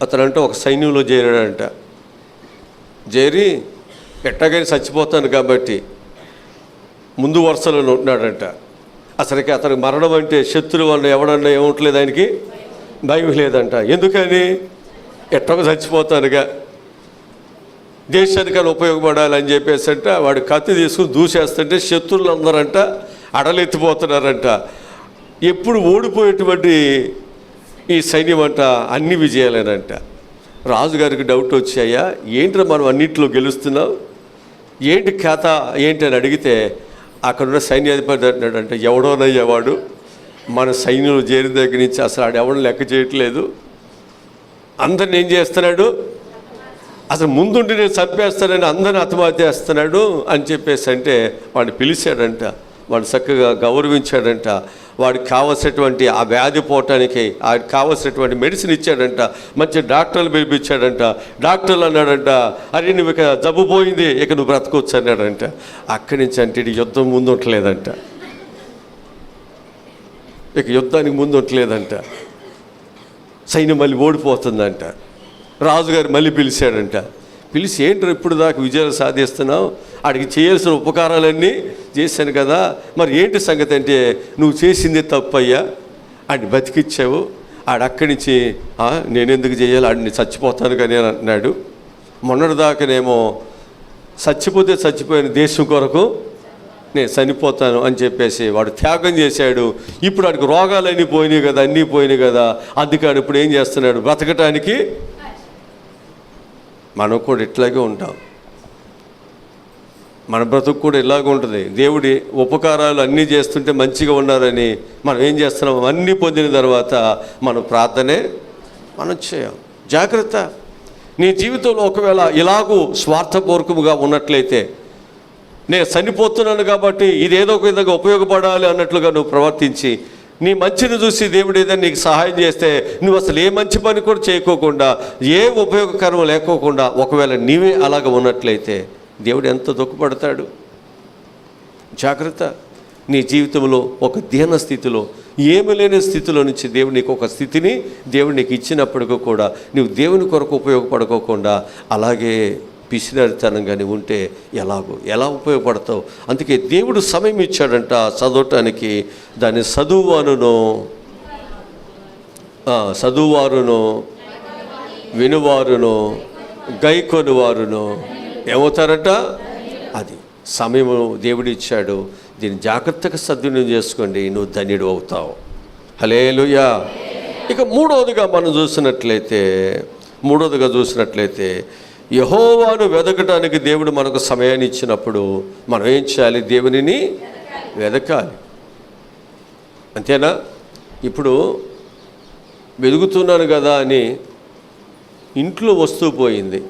అతనంటే ఒక సైన్యంలో చేరాడంట. చేరి ఎట్టగాని చచ్చిపోతాను కాబట్టి ముందు వరుసలో ఉన్నాడంట. అసలుకి అతనికి మరణం అంటే శత్రువు అన్న ఎవడన్నా ఏముంటలేదు, ఆయనకి భయం లేదంట. ఎందుకని? ఎట్టగా చచ్చిపోతానుగా, దేశానికని ఉపయోగపడాలని చెప్పేసి అంట వాడు కత్తి తీసుకుని దూసేస్తుంటే శత్రువులు అందరంట అడలెత్తిపోతున్నారంట. ఎప్పుడు ఓడిపోయేటువంటి ఈ సైన్యం అంట అన్ని విజయాలేనంట. రాజుగారికి డౌట్ వచ్చాయా, ఏంటి మనం అన్నింటిలో గెలుస్తున్నావు, ఏంటి కథ ఏంటి అని అడిగితే అక్కడున్న సైన్యాధిపతి అంటాడంట, ఎవడోనయ్యా వాడు మన సైన్యంలో చేరిన దగ్గర నుంచి అసలు ఆడు ఎవడో లెక్క చేయట్లేదు, అందరిని ఏం చేస్తున్నాడు, అసలు ముందుండి నేను చంపేస్తానని అందరిని హతమార్చి చేస్తున్నాడు అని చెప్పేసి అంటే వాడిని పిలిచాడంట. వాడు చక్కగా గౌరవించాడంట. వాడికి కావలసినటువంటి ఆ వ్యాధి పోవటానికి వాడికి కావలసినటువంటి మెడిసిన్ ఇచ్చాడంట. మంచి డాక్టర్లు పిలిపించాడంట. డాక్టర్లు అన్నాడంట, అరే నువ్వు ఇక జబ్బు పోయింది, ఇక నువ్వు బ్రతకొచ్చు అన్నాడంట. అక్కడి నుంచి అంటే యుద్ధం ముందు ఉండలేదంట, ఇక యుద్ధానికి ముందు ఉండలేదంట. సైన్యం మళ్ళీ ఓడిపోతుందంట. రాజుగారు మళ్ళీ పిలిచాడంట. పిలిచి ఏంటో ఇప్పుడు దాకా విజయాలు సాధిస్తున్నావు, ఆడికి చేయాల్సిన ఉపకారాలన్నీ చేశాను కదా, మరి ఏంటి సంగతి అంటే, నువ్వు చేసింది తప్పయ్యా, ఆడిని బతికిచ్చావు, ఆడక్కడి నుంచి నేనెందుకు చేయాలి, ఆడిని చచ్చిపోతాను కానీ అని అంటున్నాడు. మొన్నటిదాకానేమో చచ్చిపోతే చచ్చిపోయిన దేశం కొరకు నేను చనిపోతాను అని చెప్పేసి వాడు త్యాగం చేశాడు. ఇప్పుడు వాడికి రోగాలన్నీ పోయినాయి కదా, అన్నీ పోయినాయి కదా, అందుకని ఇప్పుడు ఏం చేస్తున్నాడు, బ్రతకటానికి. మనం కూడా ఇట్లాగే ఉంటాం, మన బ్రతుకు కూడా ఇలాగే ఉంటుంది. దేవుడి ఉపకారాలు అన్నీ చేస్తుంటే మంచిగా ఉన్నారని మనం ఏం చేస్తున్నాం, అన్నీ పొందిన తర్వాత మనం ప్రార్థనే మనం చేయం. జాగ్రత్త. నీ జీవితంలో ఒకవేళ ఇలాగూ స్వార్థపూర్వకముగా ఉన్నట్లయితే, నేను చనిపోతున్నాను కాబట్టి ఇదేదో ఒక విధంగా ఉపయోగపడాలి అన్నట్లుగా నువ్వు ప్రవర్తించి, నీ మంచిని చూసి దేవుడు ఏదైనా నీకు సహాయం చేస్తే నువ్వు అసలు ఏ మంచి పని కూడా చేయకోకుండా, ఏ ఉపయోగకరం లేకోకుండా ఒకవేళ నీవే అలాగ ఉన్నట్లయితే దేవుడు ఎంత దుఃఖపడతాడు. జాగ్రత్త. నీ జీవితంలో ఒక దీన స్థితిలో, ఏమి లేని స్థితిలో నుంచి దేవుడు నీకు ఒక స్థితిని దేవుడు నీకు ఇచ్చినప్పటికీ కూడా నువ్వు దేవుని కొరకు ఉపయోగపడుకోకుండా అలాగే పిసినరితనంగానే ఉంటే ఎలా ఉపయోగపడతావు? అందుకే దేవుడు సమయం ఇచ్చాడంట చదవటానికి. దాన్ని చదువువారును వినువారును గైకొని వారును ఏమవుతారట? అది సమయము దేవుడు ఇచ్చాడు. దీన్ని జాగ్రత్తగా సద్వినియోగం చేసుకోండి, నువ్వు ధన్యుడు అవుతావు. హల్లెలూయా. ఇక మూడవదిగా చూసినట్లయితే యెహోవాను వెదకటానికి దేవుడు మనకు సమయాన్ని ఇచ్చినప్పుడు మనం ఏం చేయాలి? దేవునిని వెదకాలి. అంతేనా? ఇప్పుడు వెదుగుతున్నాను కదా అని ఇంట్లో వస్తువు పోయింది,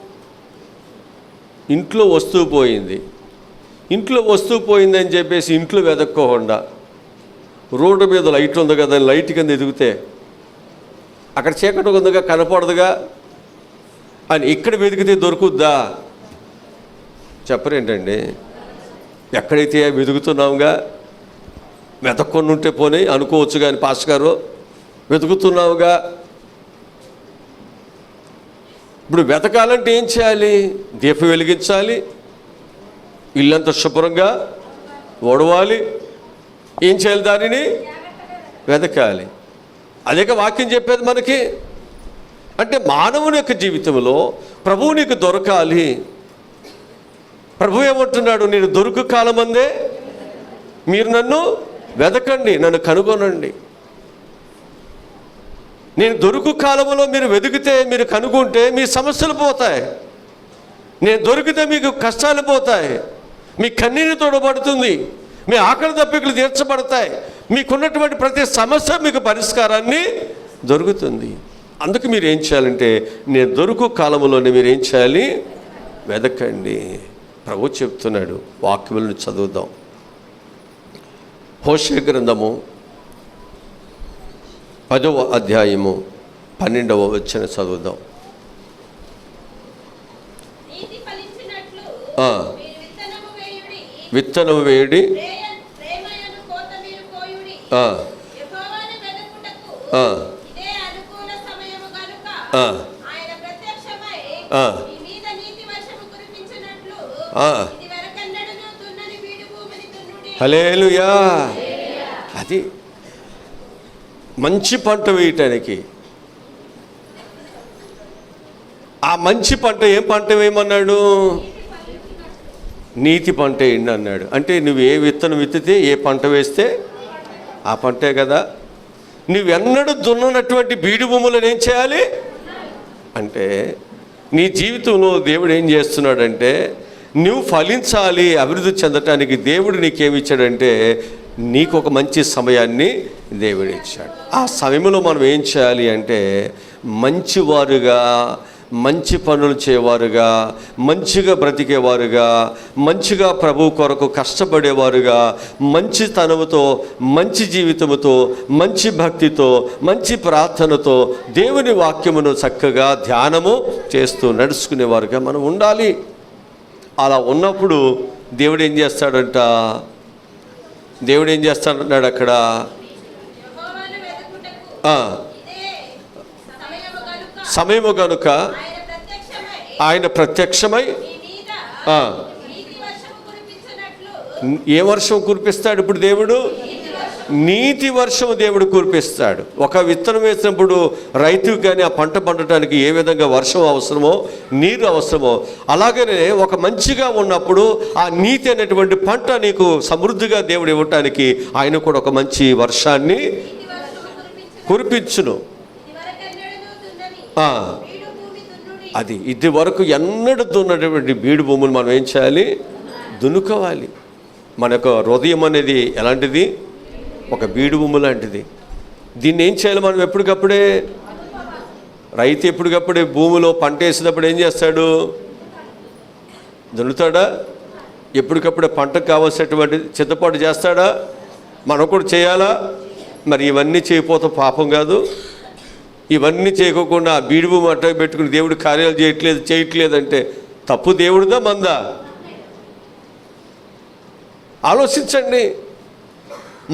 పోయిందని చెప్పేసి ఇంట్లో వెదక్కోకుండా రోడ్డు మీద లైట్ ఉంది కదా, లైట్ కింద ఎదిగితే అక్కడ చీకటి ఉందిగా, కనపడదుగా అని ఇక్కడ వెతికితే దొరుకుద్దా? చెప్పరేంటండి? ఎక్కడైతే వెతుకుతున్నావుగా, వెతక్కొని ఉంటే పోనీ అనుకోవచ్చు కానీ పాస్టర్ గారు వెతుకుతున్నావుగా. ఇప్పుడు వెతకాలంటే ఏం చేయాలి? దీపం వెలిగించాలి, ఇల్లంతా శుభ్రంగా ఓడవాలి. ఏం చేయాలి? దానిని వెతకాలి. అదే వాక్యం చెప్పేది మనకి. అంటే మానవుని యొక్క జీవితంలో ప్రభువు నీకు దొరకాలి. ప్రభు ఏమంటున్నాడు? నేను దొరుకు కాలమందే మీరు నన్ను వెతకండి, నన్ను కనుగొనండి. నేను దొరుకు కాలంలో మీరు వెతికితే, మీరు కనుగొంటే మీ సమస్యలు పోతాయి. నేను దొరికితే మీకు కష్టాలు పోతాయి, మీ కన్నీరు తోడబడుతుంది, మీ ఆకలి దప్పికలు తీర్చబడతాయి, మీకున్నటువంటి ప్రతి సమస్య మీకు పరిష్కారాన్ని దొరుకుతుంది. అందుకు మీరు ఏం చేయాలంటే, నేను దొరుకు కాలంలోనే మీరు ఏం చేయాలి? వెతకండి. ప్రభు చెప్తున్నాడు. వాక్యములను చదువుదాం. హోషేయ గ్రంథము 10వ అధ్యాయము 12వ వచనం చదువుదాం. విత్తనము వేయుడి, హల్లెలూయా. అది మంచి పంట వేయటానికి, ఆ మంచి పంట ఏం పంట వేయమన్నాడు? నీతి పంట వేయండి అన్నాడు. అంటే నువ్వు ఏ విత్తనం విత్తితే, ఏ పంట వేస్తే ఆ పంటే కదా. నువ్వెన్నడూ దున్ననటువంటి బీడు భూములను ఏం చేయాలి అంటే, నీ జీవితంలో దేవుడు ఏం చేస్తున్నాడంటే, నువ్వు ఫలించాలి, అభివృద్ధి చెందటానికి దేవుడు నీకేమిచ్చాడంటే, నీకు ఒక మంచి సమయాన్ని దేవుడు ఇచ్చాడు. ఆ సమయంలో మనం ఏం చేయాలి అంటే, మంచివారుగా, మంచి పనులు చేయవారుగా, మంచిగా బ్రతికేవారుగా, మంచిగా ప్రభు కొరకు కష్టపడేవారుగా, మంచితనముతో, మంచి జీవితముతో, మంచి భక్తితో, మంచి ప్రార్థనతో దేవుని వాక్యమును చక్కగా ధ్యానము చేస్తూ నడుచుకునేవారుగా మనం ఉండాలి. అలా ఉన్నప్పుడు దేవుడు ఏం చేస్తాడంట? దేవుడు ఏం చేస్తాడన్నాడు అక్కడ? సమయము గనుక ఆయన ప్రత్యక్షమై ఏ వర్షం కురిపిస్తాడు? ఇప్పుడు దేవుడు నీతి వర్షం దేవుడు కురిపిస్తాడు. ఒక విత్తనం వేసినప్పుడు రైతుకు కానీ ఆ పంట పండటానికి ఏ విధంగా వర్షం అవసరమో, నీరు అవసరమో, అలాగనే ఒక మంచిగా ఉన్నప్పుడు ఆ నీతి అనేటువంటి పంట నీకు సమృద్ధిగా దేవుడు ఇవ్వటానికి ఆయన కూడా ఒక మంచి వర్షాన్ని కురిపించును. అది ఇది వరకు ఎన్నడూ దున్నటువంటి బీడు భూములు మనం ఏం చేయాలి? దున్నుకోవాలి. మన యొక్క హృదయం అనేది ఎలాంటిది? ఒక బీడు భూము లాంటిది. దీన్ని ఏం చేయాలి మనం? ఎప్పటికప్పుడే రైతు ఎప్పటికప్పుడే భూమిలో పంట వేసినప్పుడు ఏం చేస్తాడు? దున్నుతాడా? ఎప్పటికప్పుడే పంటకు కావాల్సినటువంటి సిద్ధపాటు చేస్తాడా? మనం కూడా చేయాలా? మరి ఇవన్నీ చేయకపోతే పాపం కాదు? ఇవన్నీ చేయకోకుండా బీడు భూమి అట్ట పెట్టుకుని దేవుడు కార్యాలు చేయట్లేదంటే తప్పు దేవుడిదా మందా? ఆలోచించండి.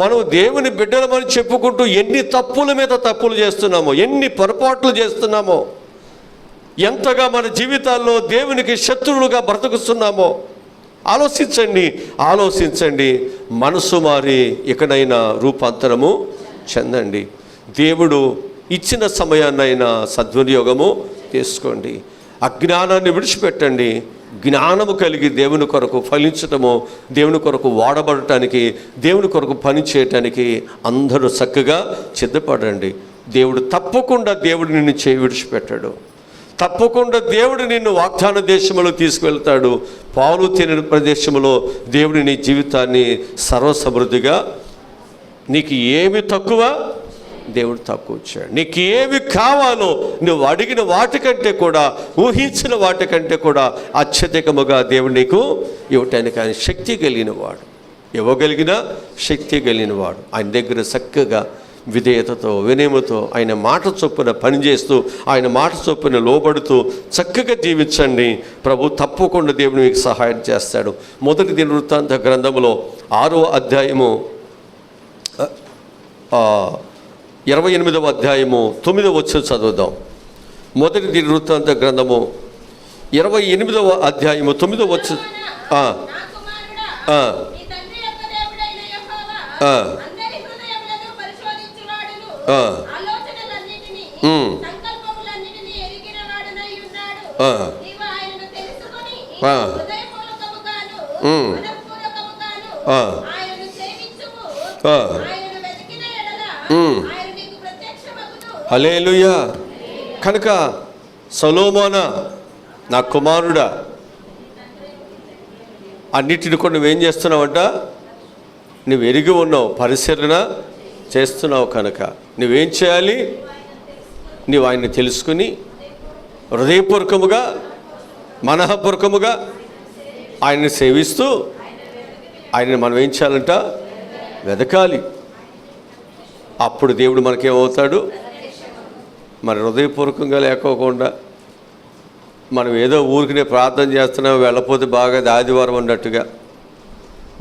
మనం దేవుని బిడ్డలమని చెప్పుకుంటూ ఎన్ని తప్పుల మీద తప్పులు చేస్తున్నామో, ఎన్ని పొరపాట్లు చేస్తున్నామో, ఎంతగా మన జీవితాల్లో దేవునికి శత్రువులుగా బ్రతుకుతున్నామో ఆలోచించండి. మనసు మారి ఇకనైనా రూపాంతరము చెందండి. దేవుడు ఇచ్చిన సమయాన్నైనా సద్వినియోగము చేసుకోండి. అజ్ఞానాన్ని విడిచిపెట్టండి. జ్ఞానము కలిగి దేవుని కొరకు ఫలించటము, దేవుని కొరకు వాడబడటానికి, దేవుని కొరకు పని చేయటానికి అందరూ చక్కగా సిద్ధపడండి. తప్పకుండా దేవుడు నిన్ను విడిచిపెట్టాడు. తప్పకుండా దేవుడు నిన్ను వాగ్దాన దేశంలో తీసుకువెళ్తాడు. పాలు తినని ప్రదేశంలో దేవుడు నీ జీవితాన్ని సర్వసమృద్ధిగా, నీకు ఏమి తక్కువ దేవుడు తక్కువ ఇచ్చాడు. నీకు ఏమి కావాలో నువ్వు అడిగిన వాటికంటే కూడా, ఊహించిన వాటికంటే కూడా అత్యధికముగా దేవుడు నీకు ఇవ్వటానికి ఆయన శక్తి కలిగిన వాడు, ఇవ్వగలిగిన శక్తి కలిగిన వాడు. ఆయన దగ్గర చక్కగా విధేయతతో వినయముతో ఆయన మాట చొప్పున పనిచేస్తూ ఆయన మాట చొప్పున లోబడుతూ చక్కగా జీవించండి. ప్రభు తప్పకుండా దేవుడు మీకు సహాయం చేస్తాడు. మొదటి దినవృత్తాంత గ్రంథంలో 6వ అధ్యాయము 28వ అధ్యాయము 9వ వచనం చదువుదాం. మొదటి దినవృత్తాంత గ్రంథము 28వ అధ్యాయము 9వ వచనం. హల్లెలూయా. కనుక సొలొమోనా నా కుమారుడా, అన్నిటిని కూడా నువ్వేం చేస్తున్నావంట? నువ్వు ఎరిగి ఉన్నావు, పరిశీలన చేస్తున్నావు. కనుక నువ్వేం చేయాలి? నువ్వు ఆయన్ని తెలుసుకుని హృదయపూర్వకముగా మనఃపూర్వకముగా ఆయన్ని సేవిస్తూ ఆయన్ని మనం ఏం చేయాలంట? వెదకాలి. అప్పుడు దేవుడు మనకేమవుతాడు? మన హృదయపూర్వకంగా లేకోకుండా మనం ఏదో ఊరికినే ప్రార్థన చేస్తున్నాం, వెళ్ళపోతే బాగా ఆదివారం అన్నట్టుగా,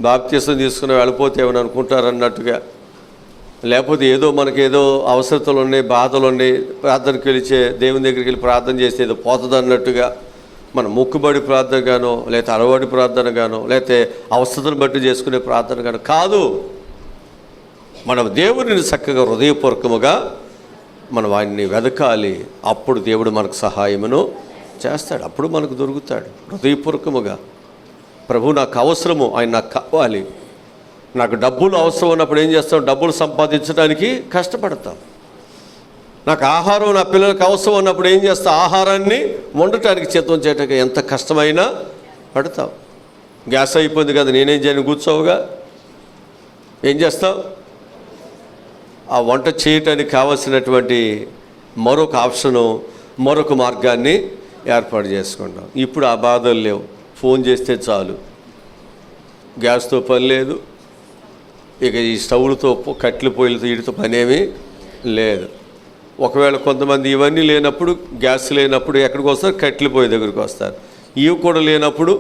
బాప్తీసం తీసుకుని వెళ్ళిపోతే ఏమని అనుకుంటారన్నట్టుగా, లేకపోతే ఏదో మనకేదో అవసరతలు ఉన్నాయి, బాధలు ఉన్నాయి, ప్రార్థనకి వెళ్ళి దేవుని దగ్గరికి వెళ్ళి ప్రార్థన చేస్తే ఏదో పోతుంది అన్నట్టుగా మన మొక్కుబడి ప్రార్థన గానో, లేకపోతే అలవాడి ప్రార్థన గానో, లేకపోతే అవసరతను బట్టి చేసుకునే ప్రార్థన గానో కాదు. మనం దేవుడిని చక్కగా హృదయపూర్వకముగా మనం ఆయన్ని వెదకాలి. అప్పుడు దేవుడు మనకు సహాయమును చేస్తాడు. అప్పుడు మనకు దొరుకుతాడు. హృదయపూర్వకముగా ప్రభు నాకు అవసరము, ఆయన నాకు కావాలి. నాకు డబ్బులు అవసరం ఉన్నప్పుడు ఏం చేస్తాం? డబ్బులు సంపాదించడానికి కష్టపడతాం. నాకు ఆహారం నా పిల్లలకు అవసరం ఉన్నప్పుడు ఏం చేస్తాం? ఆహారాన్ని వండటానికి చేతం చేయటానికి ఎంత కష్టమైనా పడతాం. గ్యాస్ అయిపోయింది కదా, నేనేం చేయను, కూర్చోవుగా ఏం చేస్తాం? ఆ వంట చేయటానికి కావలసినటువంటి మరొక ఆప్షను, మరొక మార్గాన్ని ఏర్పాటు చేసుకుంటాం. ఇప్పుడు ఆ బాధలు లేవు. ఫోన్ చేస్తే చాలు, గ్యాస్తో పని లేదు, ఇక ఈ స్టవ్లతో కట్టెల పొయ్యిలతో వీటితో పనేమీ లేదు. ఒకవేళ కొంతమంది ఇవన్నీ లేనప్పుడు, గ్యాస్ లేనప్పుడు ఎక్కడికి వస్తారు? కట్టెల పొయ్యి దగ్గరికి వస్తారు. ఇవి కూడా లేనప్పుడు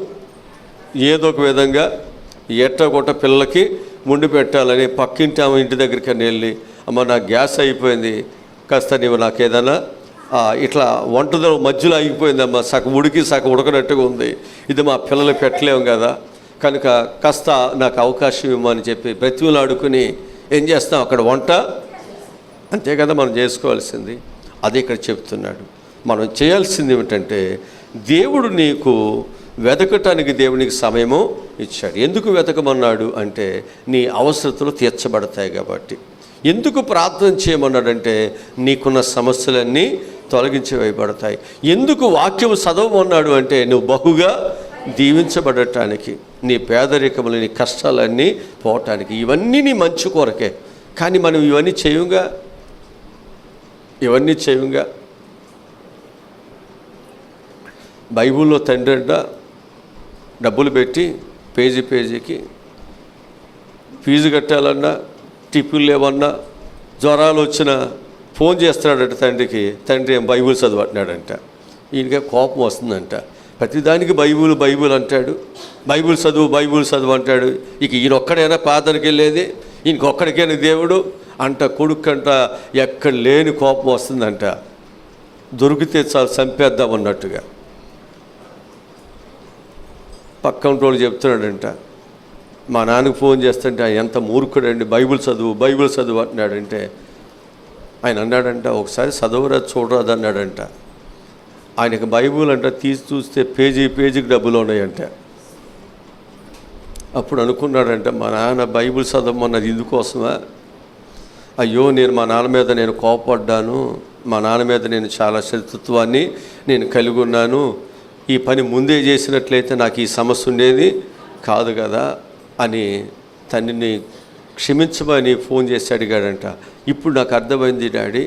ఏదో ఒక విధంగా ఎట్టగొట్ట పిల్లలకి ముండి పెట్టాలని పక్కింటి ఆమె ఇంటి దగ్గరికి వెళ్ళి, అమ్మ నాకు గ్యాస్ అయిపోయింది, కాస్త నీవు నాకు ఏదైనా ఇట్లా వంటలో మధ్యలో అయిపోయిందమ్మా, సగం ఉడికి సగం ఉడకనట్టుగా ఉంది, ఇది మా పిల్లలు పెట్టలేము కదా, కనుక కాస్త నాకు అవకాశం ఇవ్వమని చెప్పి బ్రతిమలాడుకుని ఏం చేస్తాం? అక్కడ వంట అంతే కదా మనం చేసుకోవాల్సింది. అది ఇక్కడ చెప్తున్నాడు. మనం చేయాల్సింది ఏమిటంటే, దేవుడు నీకు వెతకటానికి దేవునికి సమయము ఇచ్చాడు. ఎందుకు వెతకమన్నాడు అంటే, నీ అవసరతలు తీర్చబడతాయి కాబట్టి. ఎందుకు ప్రార్థన చేయమన్నాడంటే, నీకున్న సమస్యలన్నీ తొలగించి వేయబడతాయి. ఎందుకు వాక్యం చదవమన్నాడు అంటే, నువ్వు బహుగా దీవించబడటానికి, నీ పేదరికములు, నీ కష్టాలన్నీ పోవటానికి. ఇవన్నీ నీ మంచి కొరకే. కానీ మనం ఇవన్నీ చేయంగా బైబిల్లో తండ్రి అంట డబ్బులు పెట్టి పేజీకి ఫీజు కట్టాలన్నా, టిప్పులు లేవన్నా, జ్వరాలు వచ్చినా ఫోన్ చేస్తున్నాడంట తండ్రికి. తండ్రి ఏం బైబిల్ చదవట్నాడంట. ఈయనకే కోపం వస్తుందంట. ప్రతిదానికి బైబిల్ అంటాడు, బైబిల్ చదువు అంటాడు. ఇక ఈయన ఒక్కడైనా ప్రార్థనకి వెళ్ళేది, ఈయనకొక్కడికైనా దేవుడు అంట. కొడుకంట ఎక్కడ లేని కోపం వస్తుందంట. దొరికితే చాలు చంపేద్దామన్నట్టుగా. పక్కన వాళ్ళు చెప్తున్నాడంట, మా నాన్నకు ఫోన్ చేస్తుంటే ఆయన ఎంత మూర్ఖుడండి, బైబిల్ చదువు అంటున్నాడంటే, ఆయన అన్నాడంట, ఒకసారి చదవరాదు చూడరాదు అన్నాడంట. ఆయనకు బైబిల్ అంట తీసి చూస్తే పేజీకి డబ్బులు ఉన్నాయంట. అప్పుడు అనుకున్నాడంట, మా నాన్న బైబిల్ చదవమన్నది ఇందుకోసమా? అయ్యో, నేను మా నాన్న మీద నేను కోపడ్డాను, మా నాన్న మీద నేను చాలా శత్రుత్వాన్ని నేను కలిగి ఉన్నాను, ఈ పని ముందే చేసినట్లయితే నాకు ఈ సమస్య ఉండేది కాదు కదా అని తండ్రిని క్షమించమని ఫోన్ చేసి అడిగాడంట. ఇప్పుడు నాకు అర్థమైంది డాడీ,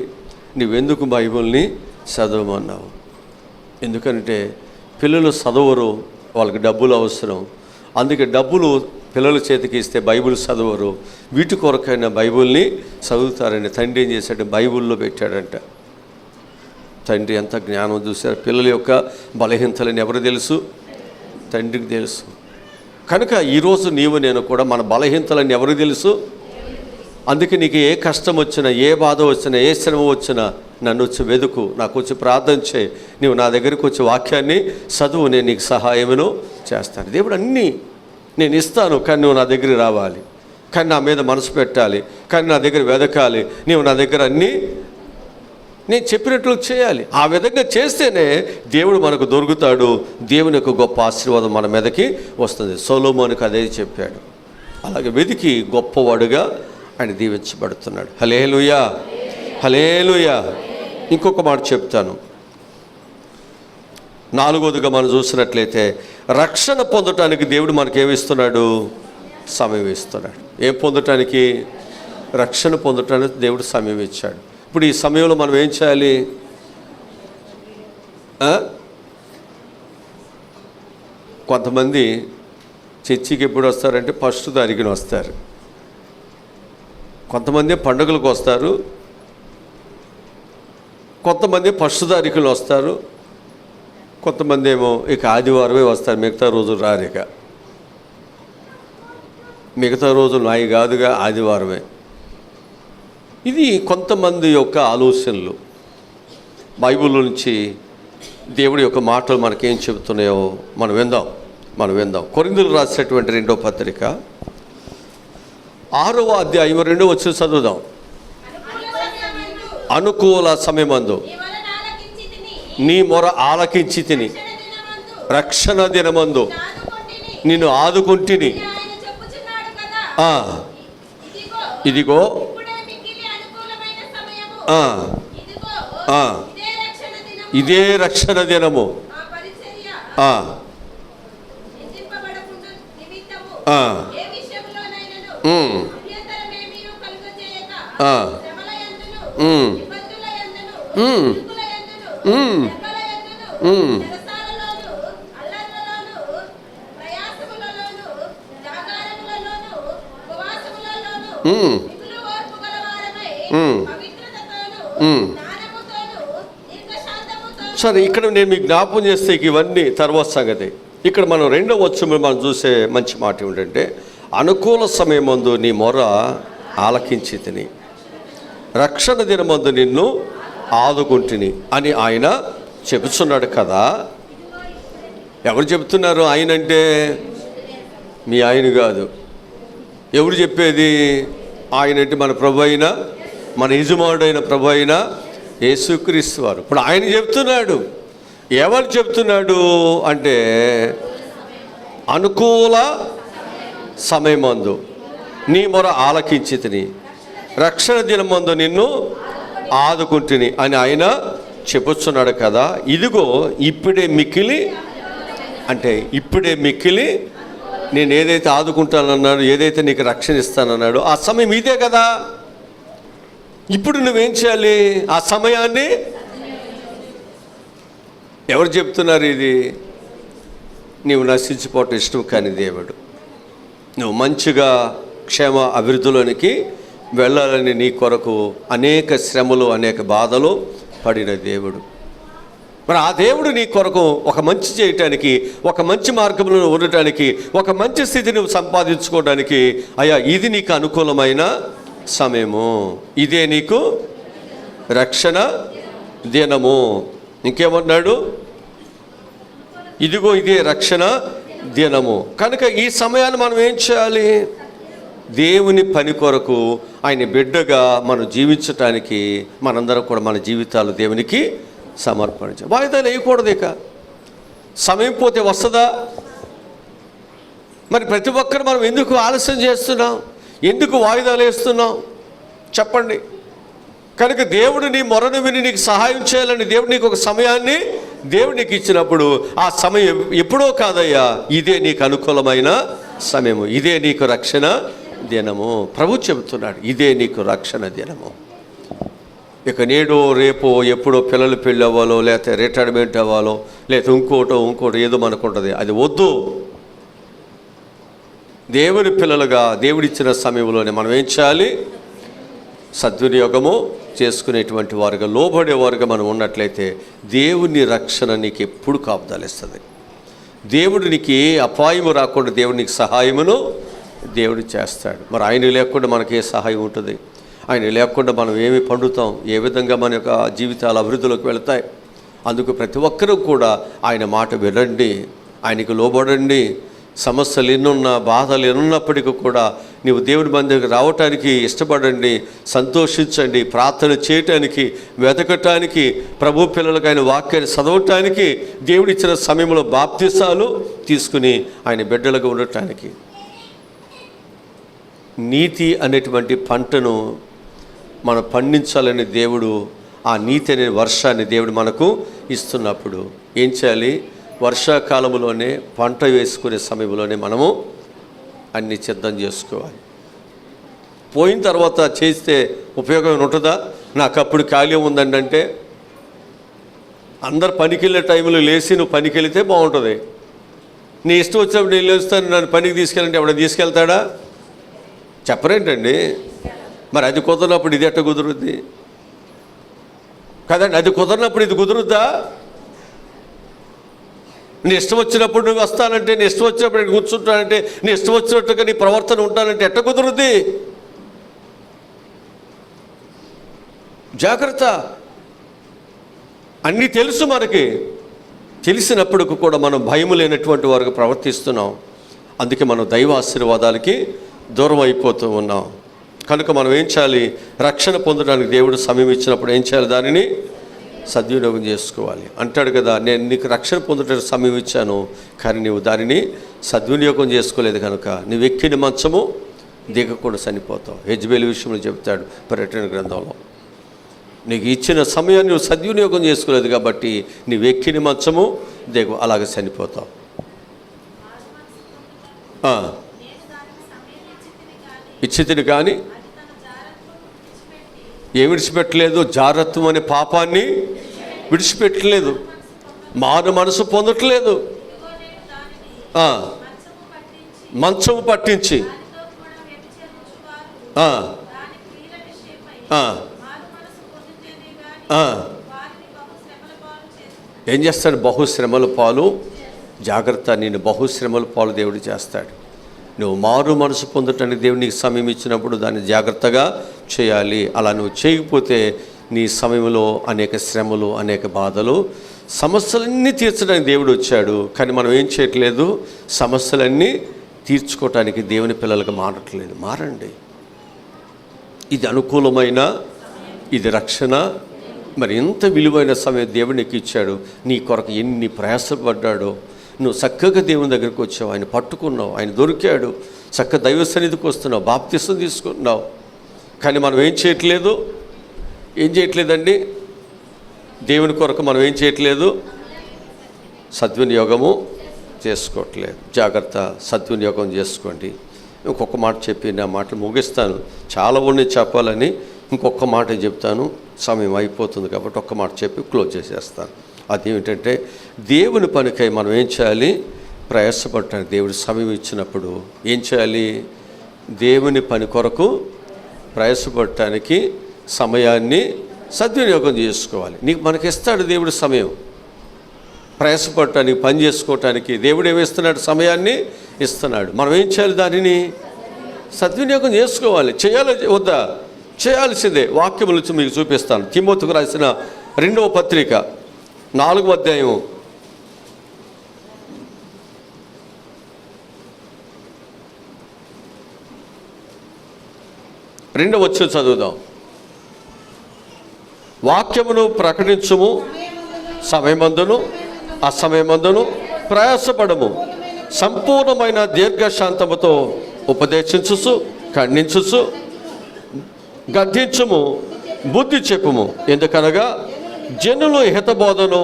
నువ్వెందుకు బైబిల్ని చదవమన్నావు? ఎందుకంటే పిల్లలు చదవరు, వాళ్ళకి డబ్బులు అవసరం. అందుకే డబ్బులు పిల్లల చేతికి ఇస్తే బైబిల్ చదవరు, వీటి కొరకైనా బైబిల్ని చదువుతారని తండ్రి ఏం చేశాడు, బైబిల్లో పెట్టాడంట. తండ్రి ఎంత జ్ఞానం చూశారు. పిల్లల యొక్క బలహీనతలని ఎవరు తెలుసు? తండ్రికి తెలుసు. కనుక ఈరోజు నీవు నేను కూడా మన బలహీనతలని ఎవరికి తెలుసు? అందుకే నీకు ఏ కష్టం వచ్చినా, ఏ బాధ వచ్చినా, ఏ శ్రమ వచ్చినా నన్ను వచ్చి వెతుకు, నాకు వచ్చి ప్రార్థన చేయి, నీవు నా దగ్గరికి వచ్చి వాక్యాన్ని చదువు, నేను నీకు సహాయమును చేస్తాను. దేవుడు అన్నీ నేను ఇస్తాను, కానీ నువ్వు నా దగ్గరికి రావాలి, కానీ నా మీద మనసు పెట్టాలి, కానీ నా దగ్గర వెదకాలి, నీవు నా దగ్గర అన్నీ నేను చెప్పినట్లు చేయాలి. ఆ విధంగా చేస్తేనే దేవుడు మనకు దొరుకుతాడు. దేవుని యొక్క గొప్ప ఆశీర్వాదం మన మీదకి వస్తుంది. సొలొమోనుకు అదే చెప్పాడు. అలాగే వెతికి గొప్పవాడుగా ఆయన దీవించబడుతున్నాడు. హల్లెలూయా, హల్లెలూయా. ఇంకొక మాట చెప్తాను. 4వదిగా మనం చూసినట్లయితే రక్షణ పొందటానికి దేవుడు మనకేమిస్తున్నాడు? సమయం ఇస్తున్నాడు. ఏం పొందటానికి? రక్షణ పొందటానికి దేవుడు సమయం ఇచ్చాడు. ఇప్పుడు ఈ సమయంలో మనం ఏం చేయాలి? కొంతమంది చర్చికి ఎప్పుడు వస్తారంటే ఫస్ట్ తారీఖున వస్తారు. కొంతమంది పండుగలకు వస్తారు, కొంతమంది ఫస్ట్ తారీఖులు వస్తారు, కొంతమంది ఏమో ఇక ఆదివారమే వస్తారు, మిగతా రోజులు రారు. ఇక మిగతా రోజులు నాయి కాదుగా, ఆదివారమే. ఇది కొంతమంది యొక్క ఆలోచనలు. బైబిల్ నుంచి దేవుడి యొక్క మాటలు మనకేం చెబుతున్నాయో మనం విందాం. కొరింథీయులకు రాసినటువంటి 2వ పత్రిక 6వ అధ్యాయం 2వ వచనం చదువుదాం. అనుకూల సమయమందు నీ మొర ఆలకించి తిని, రక్షణ దినమందు నిన్ను ఆదుకుంటిని. ఇదిగో ఇదే రక్షణ దినము. సరే, ఇక్కడ నేను మీకు జ్ఞాపకం చేస్తే ఇవన్నీ తర్వాత సంగతి. ఇక్కడ మనం 2వ వచనంలో మనం చూసే మంచి మాట ఏమిటంటే, అనుకూల సమయమందు నీ మొర ఆలకించి తిని, రక్షణ దినమందు నిన్ను ఆదుకుంటుని అని ఆయన చెబుతున్నాడు కదా. ఎవరు చెబుతున్నారు? ఆయన అంటే మీ ఆయన కాదు. ఎవరు చెప్పేది? ఆయన అంటే మన ప్రభు అయిన, మన యజమానుడైన ప్రభు అయిన యేసుక్రీస్తు వారు. ఇప్పుడు ఆయన చెప్తున్నాడు. ఎవరు చెప్తున్నాడు అంటే, అనుకూల సమయమందు నీ మొర ఆలకించి తిని, రక్షణ దినమందు నిన్ను ఆదుకుంటుని అని ఆయన చెప్పుచున్నాడు కదా. ఇదిగో ఇప్పుడే మిక్కిలి, అంటే ఇప్పుడే మిక్కిలి నేను ఏదైతే ఆదుకుంటానన్నాడు, ఏదైతే నీకు రక్షణ ఇస్తానన్నాడు, ఆ సమయం ఇదే కదా. ఇప్పుడు నువ్వేం చేయాలి? ఆ సమయాన్ని ఎవరు చెప్తున్నారు? ఇది నీవు నశించిపోవటం ఇష్టం కాని దేవుడు, నువ్వు మంచిగా క్షేమ అభివృద్ధిలోనికి వెళ్ళాలని నీ కొరకు అనేక శ్రమలు, అనేక బాధలు పడిన దేవుడు. మరి ఆ దేవుడు నీ కొరకు ఒక మంచి చేయటానికి, ఒక మంచి మార్గంలో ఉండటానికి, ఒక మంచి స్థితిని సంపాదించుకోవడానికి, అయ్యా ఇది నీకు అనుకూలమైన సమయము, ఇదే నీకు రక్షణ దినము. ఇంకేమన్నాడు? ఇదిగో ఇదే రక్షణ దినము. కనుక ఈ సమయాన్ని మనం ఏం చేయాలి? దేవుని పని కొరకు ఆయన బిడ్డగా మనం జీవించటానికి మనందరం కూడా మన జీవితాలు దేవునికి సమర్పించాలి. వాయిదాలు వేయకూడదు. ఇక సమయం పోతే వస్తుందా? మరి ప్రతి ఒక్కరు మనం ఎందుకు ఆలస్యం చేస్తున్నాం? ఎందుకు వాయిదాలు వేస్తున్నాం? చెప్పండి. కనుక దేవుడు నీ మొరను విని నీకు సహాయం చేయాలని దేవుడు నీకు ఒక సమయాన్ని దేవుడు నీకు ఇచ్చినప్పుడు, ఆ సమయం ఎప్పుడో కాదయ్యా, ఇదే నీకు అనుకూలమైన సమయము, ఇదే నీకు రక్షణ దినము. ప్రభు చెబుతున్నాడు, ఇదే నీకు రక్షణ దినము. ఇక నేడో రేపో ఎప్పుడో పిల్లలు పెళ్ళి అవ్వాలో, లేకపోతే రిటైర్మెంట్ అవ్వాలో, లేకపోతే ఇంకోటో ఏదో మనకుంటుంది. అది వద్దు. దేవుని పిల్లలుగా దేవుడిచ్చిన సమయంలోనే మనం ఏం చేయాలి? సద్వినియోగము చేసుకునేటువంటి వారుగా, లోబడేవారుగా మనం ఉన్నట్లయితే దేవుని రక్షణ నీకు ఎప్పుడు కాపుదలిస్తుంది. దేవుడు నీకు ఏ అపాయము రాకుండా దేవుడు నీకు సహాయమును దేవుడు చేస్తాడు. మరి ఆయన లేకుండా మనకి ఏ సహాయం ఉంటుంది? ఆయన లేకుండా మనం ఏమి పండుతాం? ఏ విధంగా మన యొక్క జీవితాలు అభివృద్ధిలోకి వెళతాయి? అందుకు ప్రతి ఒక్కరూ కూడా ఆయన మాట వినండి, ఆయనకు లోబడండి. సమస్యలు ఎన్నున్నా, బాధలు ఎన్నున్నప్పటికీ కూడా నీవు దేవుని మందికి రావటానికి ఇష్టపడండి, సంతోషించండి, ప్రార్థన చేయటానికి, వెతకటానికి, ప్రభు పిల్లలకు ఆయన వాక్యాన్ని చదవటానికి, దేవుడిచ్చిన సమయంలో బాప్తిసాలు తీసుకుని ఆయన బిడ్డలుగా ఉండటానికి. నీతి అనేటువంటి పంటను మనం పండించాలని దేవుడు, ఆ నీతి అనే వర్షాన్ని దేవుడు మనకు ఇస్తున్నప్పుడు ఏం చేయాలి? వర్షాకాలంలోనే పంట వేసుకునే సమయంలోనే మనము అన్ని సిద్ధం చేసుకోవాలి. పోయిన తర్వాత చేస్తే ఉపయోగం ఉంటుందా? నాకు అప్పుడు ఖాళీ ఉందండి అంటే, అందరు పనికి వెళ్ళే టైంలో లేచి నువ్వు పనికి వెళితే బాగుంటుంది. నీ ఇష్టం వచ్చినప్పుడు నేను లేస్తాను, నన్ను పనికి తీసుకెళ్ళంటే ఎవడ తీసుకెళ్తాడా? చెప్పరేంటండి? మరి అది కుదరినప్పుడు ఇది ఎట్ట కుదురుద్ది కదండి? అది కుదరినప్పుడు ఇది కుదురుద్దా? నీ ఇష్టం వచ్చినప్పుడు నువ్వు వస్తానంటే, నీ ఇష్టం వచ్చినప్పుడు నేను కూర్చుంటానంటే, నీ ఇష్టం వచ్చినట్టుగా నీ ప్రవర్తన ఉంటానంటే ఎట్ట కుదురుద్ది? జాగ్రత్త. అన్నీ తెలుసు మనకి, తెలిసినప్పుడు కూడా మనం భయం లేనటువంటి వారికి ప్రవర్తిస్తున్నాం. అందుకే మనం దైవ ఆశీర్వాదాలకి దూరం అయిపోతూ ఉన్నాం. కనుక మనం ఏం చేయాలి? రక్షణ పొందడానికి దేవుడు సమయం ఇచ్చినప్పుడు ఏం చేయాలి? దానిని సద్వినియోగం చేసుకోవాలి. అంటాడు కదా, నేను నీకు రక్షణ పొందడానికి సమయం ఇచ్చాను, కానీ నీవు దానిని సద్వినియోగం చేసుకోలేదు కనుక నువ్వు ఎక్కిన మంచము దిగకుండా చనిపోతావు. యెజ్బేలు విషయంలో చెప్తాడు ప్రకటన గ్రంథంలో. నీకు ఇచ్చిన సమయాన్ని నువ్వు సద్వినియోగం చేసుకోలేదు కాబట్టి నువ్వు ఎక్కిన మంచము దిగు, అలాగే చనిపోతావు. ఇచ్చితిని కానీ ఏం విడిచిపెట్టలేదు? జారత్వం అనే పాపాన్ని విడిచిపెట్టలేదు, మారు మనసు పొందట్లేదు. మంచము పట్టించి ఏం చేస్తాడు? బహుశ్రమల పాలు. జాగ్రత్త, నేను బహుశ్రమల పాలు దేవుడు చేస్తాడు. నువ్వు మారు మనసు పొందటానికి దేవుడు నీకు సమయం ఇచ్చినప్పుడు దాన్ని జాగ్రత్తగా చేయాలి. అలా నువ్వు చేయకపోతే నీ సమయంలో అనేక శ్రమలు, అనేక బాధలు, సమస్యలన్నీ తీర్చడానికి దేవుడు వచ్చాడు. కానీ మనం ఏం చేయట్లేదు? సమస్యలన్నీ తీర్చుకోవటానికి దేవుని పిల్లలకు మారట్లేదు. మారండి. ఇది అనుకూలమైన, ఇది రక్షణ. మరి ఎంత విలువైన సమయం దేవుడు నీకు ఇచ్చాడు. నీ కొరకు ఎన్ని ప్రయాసపడ్డాడో. నువ్వు చక్కగా దేవుని దగ్గరికి వచ్చావు, ఆయన పట్టుకున్నావు, ఆయన దొరికాడు, చక్కగా దైవ సన్నిధికి వస్తున్నావు, బాప్తిసం తీసుకున్నావు. కానీ మనం ఏం చేయట్లేదండి? దేవుని కొరకు మనం ఏం చేయట్లేదు? సద్వినియోగము చేసుకోవట్లేదు. జాగ్రత్త, సద్వినియోగం చేసుకోండి. ఇంకొక మాట చెప్పి నా మాటలు ముగిస్తాను. చాలా ఉన్నాయి చెప్పాలని, ఇంకొక మాట చెప్తాను. సమయం అయిపోతుంది కాబట్టి ఒక్క మాట చెప్పి క్లోజ్ చేసేస్తాను. అదేమిటంటే, దేవుని పనికై మనం ఏం చేయాలి? ప్రయాసపడటానికి దేవుడు సమయం ఇచ్చినప్పుడు ఏం చేయాలి? దేవుని పని కొరకు ప్రయాసపడటానికి సమయాన్ని సద్వినియోగం చేసుకోవాలి. మనకి ఇస్తాడు దేవుడు సమయం ప్రయాసపడటానికి, పని చేసుకోవటానికి. దేవుడు ఏమిస్తున్నాడు? సమయాన్ని ఇస్తున్నాడు. మనం ఏం చేయాలి? దానిని సద్వినియోగం చేసుకోవాలి. చేయాలి వద్దా? చేయాల్సిందే. వాక్యములు మీకు చూపిస్తాను. తిమోతికి రాసిన 2వ పత్రిక 4వ అధ్యాయం 2వ వచనం చదువుదాం. వాక్యమును ప్రకటించుము, సమయమందును అసమయమందును ప్రయాసపడము, సంపూర్ణమైన దీర్ఘశాంతముతో ఉపదేశించుచు, ఖండించుచు, గద్దించుము, బుద్ధి చెప్పుము. ఎందుకనగా జనులు హితబోధను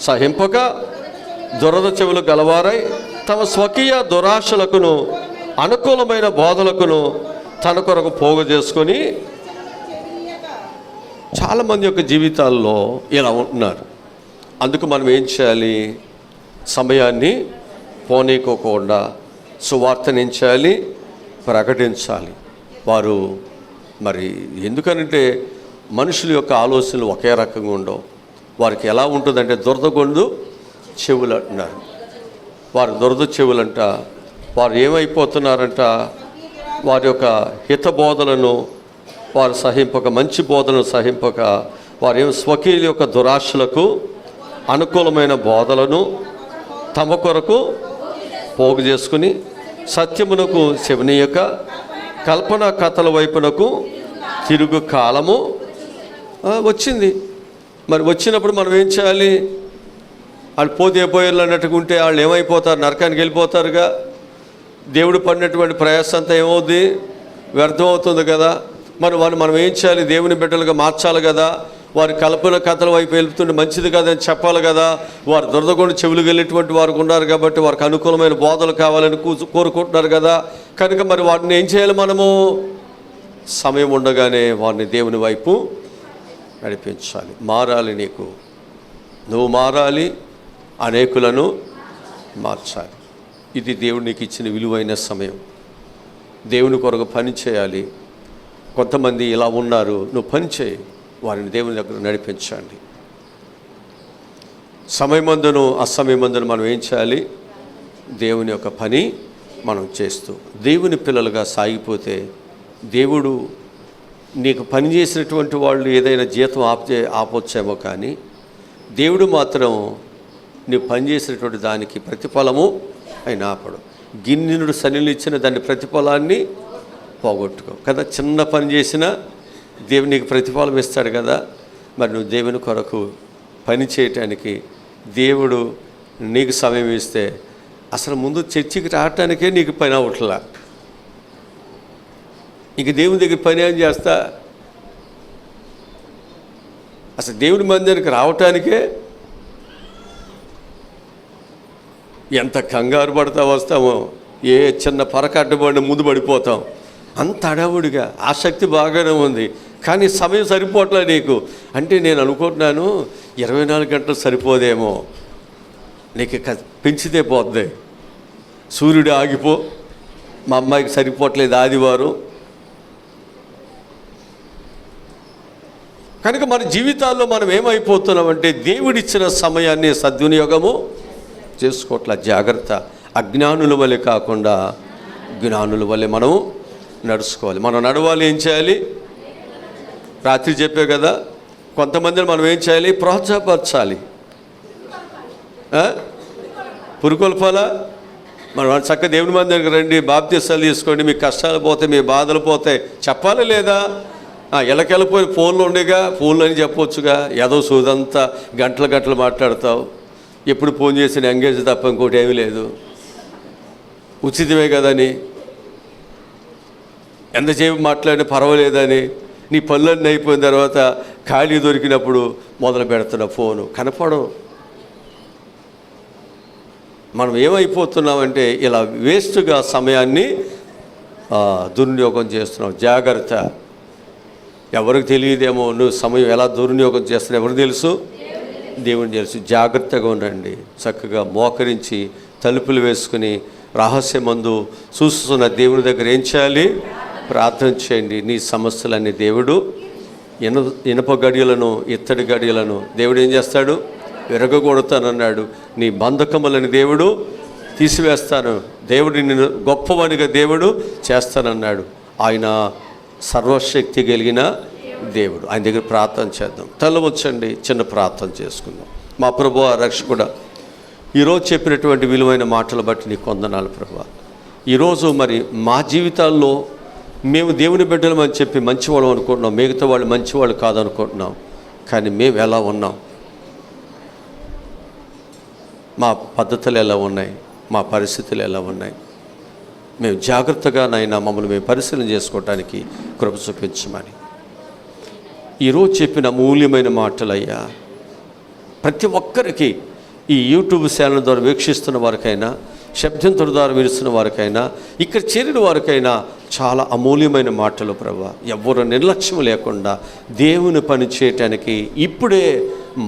సహింపక దురద చెవులు గలవారై తమ స్వకీయ దురాశలకును అనుకూలమైన బోధలకును తన కొరకు పోగు చేసుకొని, చాలామంది యొక్క జీవితాల్లో ఇలా ఉంటున్నారు. అందుకు మనం ఏం చేయాలి? సమయాన్ని పోనీకోకుండా సువార్తను ఏం చేయాలి? ప్రకటించాలి. వారు మరి ఎందుకనంటే మనుషుల యొక్క ఆలోచనలు ఒకే రకంగా ఉండవు. వారికి ఎలా ఉంటుందంటే దురదగొండు చెవులు అంటున్నారు. వారు దురద చెవులంట. వారు ఏమైపోతున్నారంట, వారి యొక్క హిత బోధలను వారు సహింపక, మంచి బోధనను సహింపక, వారు స్వకీయుల యొక్క దురాశలకు అనుకూలమైన బోధలను తమ కొరకు పోగు చేసుకుని సత్యమునకు చెవినీయక కల్పన కథల వైపునకు తిరుగు కాలము వచ్చింది. మరి వచ్చినప్పుడు మనం ఏం చేయాలి? వాళ్ళు పోతే పోయేళ్ళు అన్నట్టుగా ఉంటే వాళ్ళు ఏమైపోతారు? నరకానికి వెళ్ళిపోతారుగా. దేవుడు పడినటువంటి ప్రయాసం అంతా ఏమవుద్ది? వ్యర్థం అవుతుంది కదా. మనం ఏం చేయాలి? దేవుని బిడ్డలుగా మార్చాలి కదా. వారి కల్పన కథల వైపు వెళ్తుంటే మంచిది కదా అని చెప్పాలి కదా. వారు దురదగొండ చెవులు వెళ్ళేటువంటి వారు ఉన్నారు కాబట్టి వారికి అనుకూలమైన బోధలు కావాలని కోరుకుంటున్నారు కదా. కనుక మరి వారిని ఏం చేయాలి? మనము సమయం ఉండగానే వారిని దేవుని వైపు నడిపించాలి. మారాలి. నువ్వు మారాలి, అనేకులను మార్చాలి. ఇది దేవుడు నీకు ఇచ్చిన విలువైన సమయం. దేవుని కొరకు పని చేయాలి. కొంతమంది ఇలా ఉన్నారు, నువ్వు పని చేయి, వారిని దేవుని దగ్గర నడిపించండి. సమయమందును అసమయమందును మనం ఏం చేయాలి? దేవుని యొక్క పని మనం చేస్తూ దేవుని పిల్లలుగా సాగిపోతే, దేవుడు నీకు పని చేసినటువంటి వాళ్ళు ఏదైనా జీతం ఆపొచ్చేమో, కానీ దేవుడు మాత్రం నీవు పనిచేసినటువంటి దానికి ప్రతిఫలము ఆయన ఆపడు. గిన్నెనుడు సనిలు ఇచ్చిన దాని ప్రతిఫలాన్ని పోగొట్టుకో కదా. చిన్న పని చేసినా దేవుడు నీకు ప్రతిఫలం ఇస్తాడు కదా. మరి నువ్వు దేవుని కొరకు పని చేయటానికి దేవుడు నీకు సమయం ఇస్తే అసలు ముందు చర్చికి రావటానికే నీకు పని అవట్లా. ఇంక దేవుని దగ్గర పని ఏం చేస్తా? అసలు దేవుని మందిరానికి రావటానికే ఎంత కంగారు పడతా వస్తామో. ఏ చిన్న పరక అడ్డబడిన ముందు పడిపోతాం. అంత అడావుడిగా ఆసక్తి బాగానే ఉంది, కానీ సమయం సరిపోవట్లే నీకు. అంటే నేను అనుకుంటున్నాను 24 గంటలు సరిపోదేమో. నీకు పెంచితే పోద్ది. సూర్యుడు ఆగిపో, మా అమ్మాయికి సరిపోవట్లేదు ఆదివారం. కనుక మన జీవితాల్లో మనం ఏమైపోతున్నామంటే దేవుడిచ్చిన సమయాన్ని సద్వినియోగము చేసుకోవట్ల. జాగ్రత్త. అజ్ఞానుల వలె కాకుండా జ్ఞానుల వలె మనం నడుచుకోవాలి. మనం నడవాలి. ఏం చేయాలి? రాత్రి చెప్పే కదా, కొంతమందిని మనం ఏం చేయాలి? ప్రోత్సాహపరచాలి. పురుకొల్పాలా? మనం చక్కగా దేవుని మందిరానికి రండి, బాప్తీసాలు తీసుకోండి, మీ కష్టాలు పోతాయి, మీ బాధలు పోతాయి చెప్పాలి లేదా? ఎలకెళ్ళిపోయి ఫోన్లు ఉండేగా, ఫోన్లు అని చెప్పొచ్చుగా. ఏదో సూదంతా గంటలు మాట్లాడతావు. ఎప్పుడు ఫోన్ చేసిన ఎంగేజ్ తప్ప ఇంకోటి ఏమీ లేదు. ఉచితమే కదని, ఎంతసేపు మాట్లాడినా పర్వాలేదని, నీ పనులన్నీ అయిపోయిన తర్వాత ఖాళీ దొరికినప్పుడు మొదలు పెడుతున్న ఫోను కనపడం. మనం ఏమైపోతున్నామంటే ఇలా వేస్ట్గా సమయాన్ని దుర్వినియోగం చేస్తున్నాం. జాగ్రత్త. ఎవరికి తెలియదేమో నువ్వు సమయం ఎలా దుర్వినియోగం చేస్తున్నావు, ఎవరికి తెలుసు? దేవుని తెలుసు. జాగ్రత్తగా ఉండండి. చక్కగా మోకరించి తలుపులు వేసుకుని రహస్యమందు చూస్తున్న దేవుని దగ్గర ఏం చేయాలి? ప్రార్థన చేయండి. నీ సమస్యలన్నీ దేవుడు ఇనప గడియలను, ఇత్తడి గడియలను దేవుడు ఏం చేస్తాడు? విరగొడతానన్నాడు. నీ బంధకములని దేవుడు తీసివేస్తాను. దేవుడు నిన్ను గొప్పవాడిగా దేవుడు చేస్తానన్నాడు. ఆయన సర్వశక్తి కలిగిన దేవుడు. ఆయన దగ్గర ప్రార్థన చేద్దాం. తల వచ్చండి, చిన్న ప్రార్థన చేసుకుందాం. మా ప్రభువా, రక్షకుడా, ఈరోజు చెప్పినటువంటి విలువైన మాటలు బట్టి నీకు వందనాలు ప్రభువా. ఈరోజు మరి మా జీవితాల్లో మేము దేవుని బిడ్డలం అని చెప్పి మంచివాళ్ళం అనుకుంటున్నాం, మిగతా వాళ్ళు మంచివాళ్ళు కాదనుకుంటున్నాం. కానీ మేము ఎలా ఉన్నాం? మా పద్ధతులు ఎలా ఉన్నాయి? మా పరిస్థితులు ఎలా ఉన్నాయి? మేము జాగ్రత్తగా నైనా మమ్మల్ని మేము పరిశీలన చేసుకోవటానికి కృప చూపించమని ఈరోజు చెప్పిన అమూల్యమైన మాటలయ్యా, ప్రతి ఒక్కరికి ఈ యూట్యూబ్ ఛానల్ ద్వారా వీక్షిస్తున్న వారికైనా, శబ్దంతుడి ద్వారా విరుస్తున్న వారికైనా, ఇక్కడ చేరిన వారికైనా చాలా అమూల్యమైన మాటలు ప్రభువా. ఎవ్వరూ నిర్లక్ష్యం లేకుండా దేవుని పని చేయటానికి ఇప్పుడే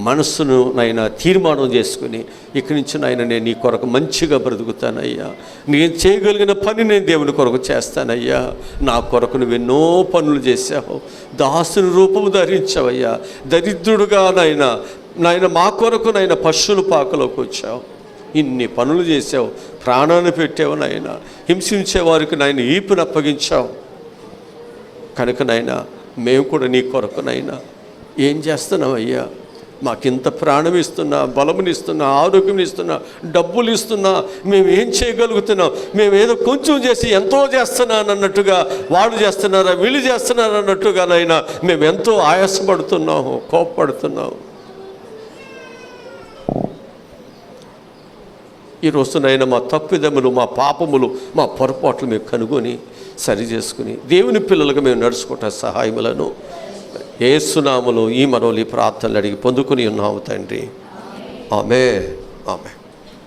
మనస్సును నాయన తీర్మానం చేసుకుని ఇక్కడి నుంచి నాయన నేను నీ కొరకు మంచిగా బ్రతుకుతానయ్యా, నేను చేయగలిగిన పని నేను దేవుని కొరకు చేస్తానయ్యా. నా కొరకు నువ్వు ఎన్నో పనులు చేశావు, దాసుని రూపము ధరించావయ్యా, దరిద్రుడుగా నాయన మా కొరకు నాయన పశువుల పాకలోకి వచ్చావు, ఇన్ని పనులు చేసావు, ప్రాణాన్ని పెట్టావు నాయన, హింసించే వారికి నాయన ఈపును అప్పగించావు. కనుక నాయన మేము కూడా నీ కొరకునైనా ఏం చేస్తున్నామయ్యా, మాకింత ప్రాణం ఇస్తున్నా, బలమునిస్తున్నా, ఆరోగ్యం ఇస్తున్నా, డబ్బులు ఇస్తున్నా, మేము ఏం చేయగలుగుతున్నాం? మేము ఏదో కొంచెం చేసి ఎంతో చేస్తున్నానన్నట్టుగా, వాళ్ళు చేస్తున్నారా వీళ్ళు చేస్తున్నారా అన్నట్టుగా నైనా మేము ఎంతో ఆయాసపడుతున్నాము, కోపపడుతున్నాము. ఈరోజునైనా మా తప్పిదములు, మా పాపములు, మా పొరపాట్లు మేము కనుగొని సరి చేసుకుని దేవుని పిల్లలుగా మేము నడుచుకుంటా సహాయములను యేసు నామములో ఈ మనవులు ఈ ప్రార్థనలు అడిగి పొందుకుని ఉన్నాము తండ్రి. ఆమేన్. ఆమేన్.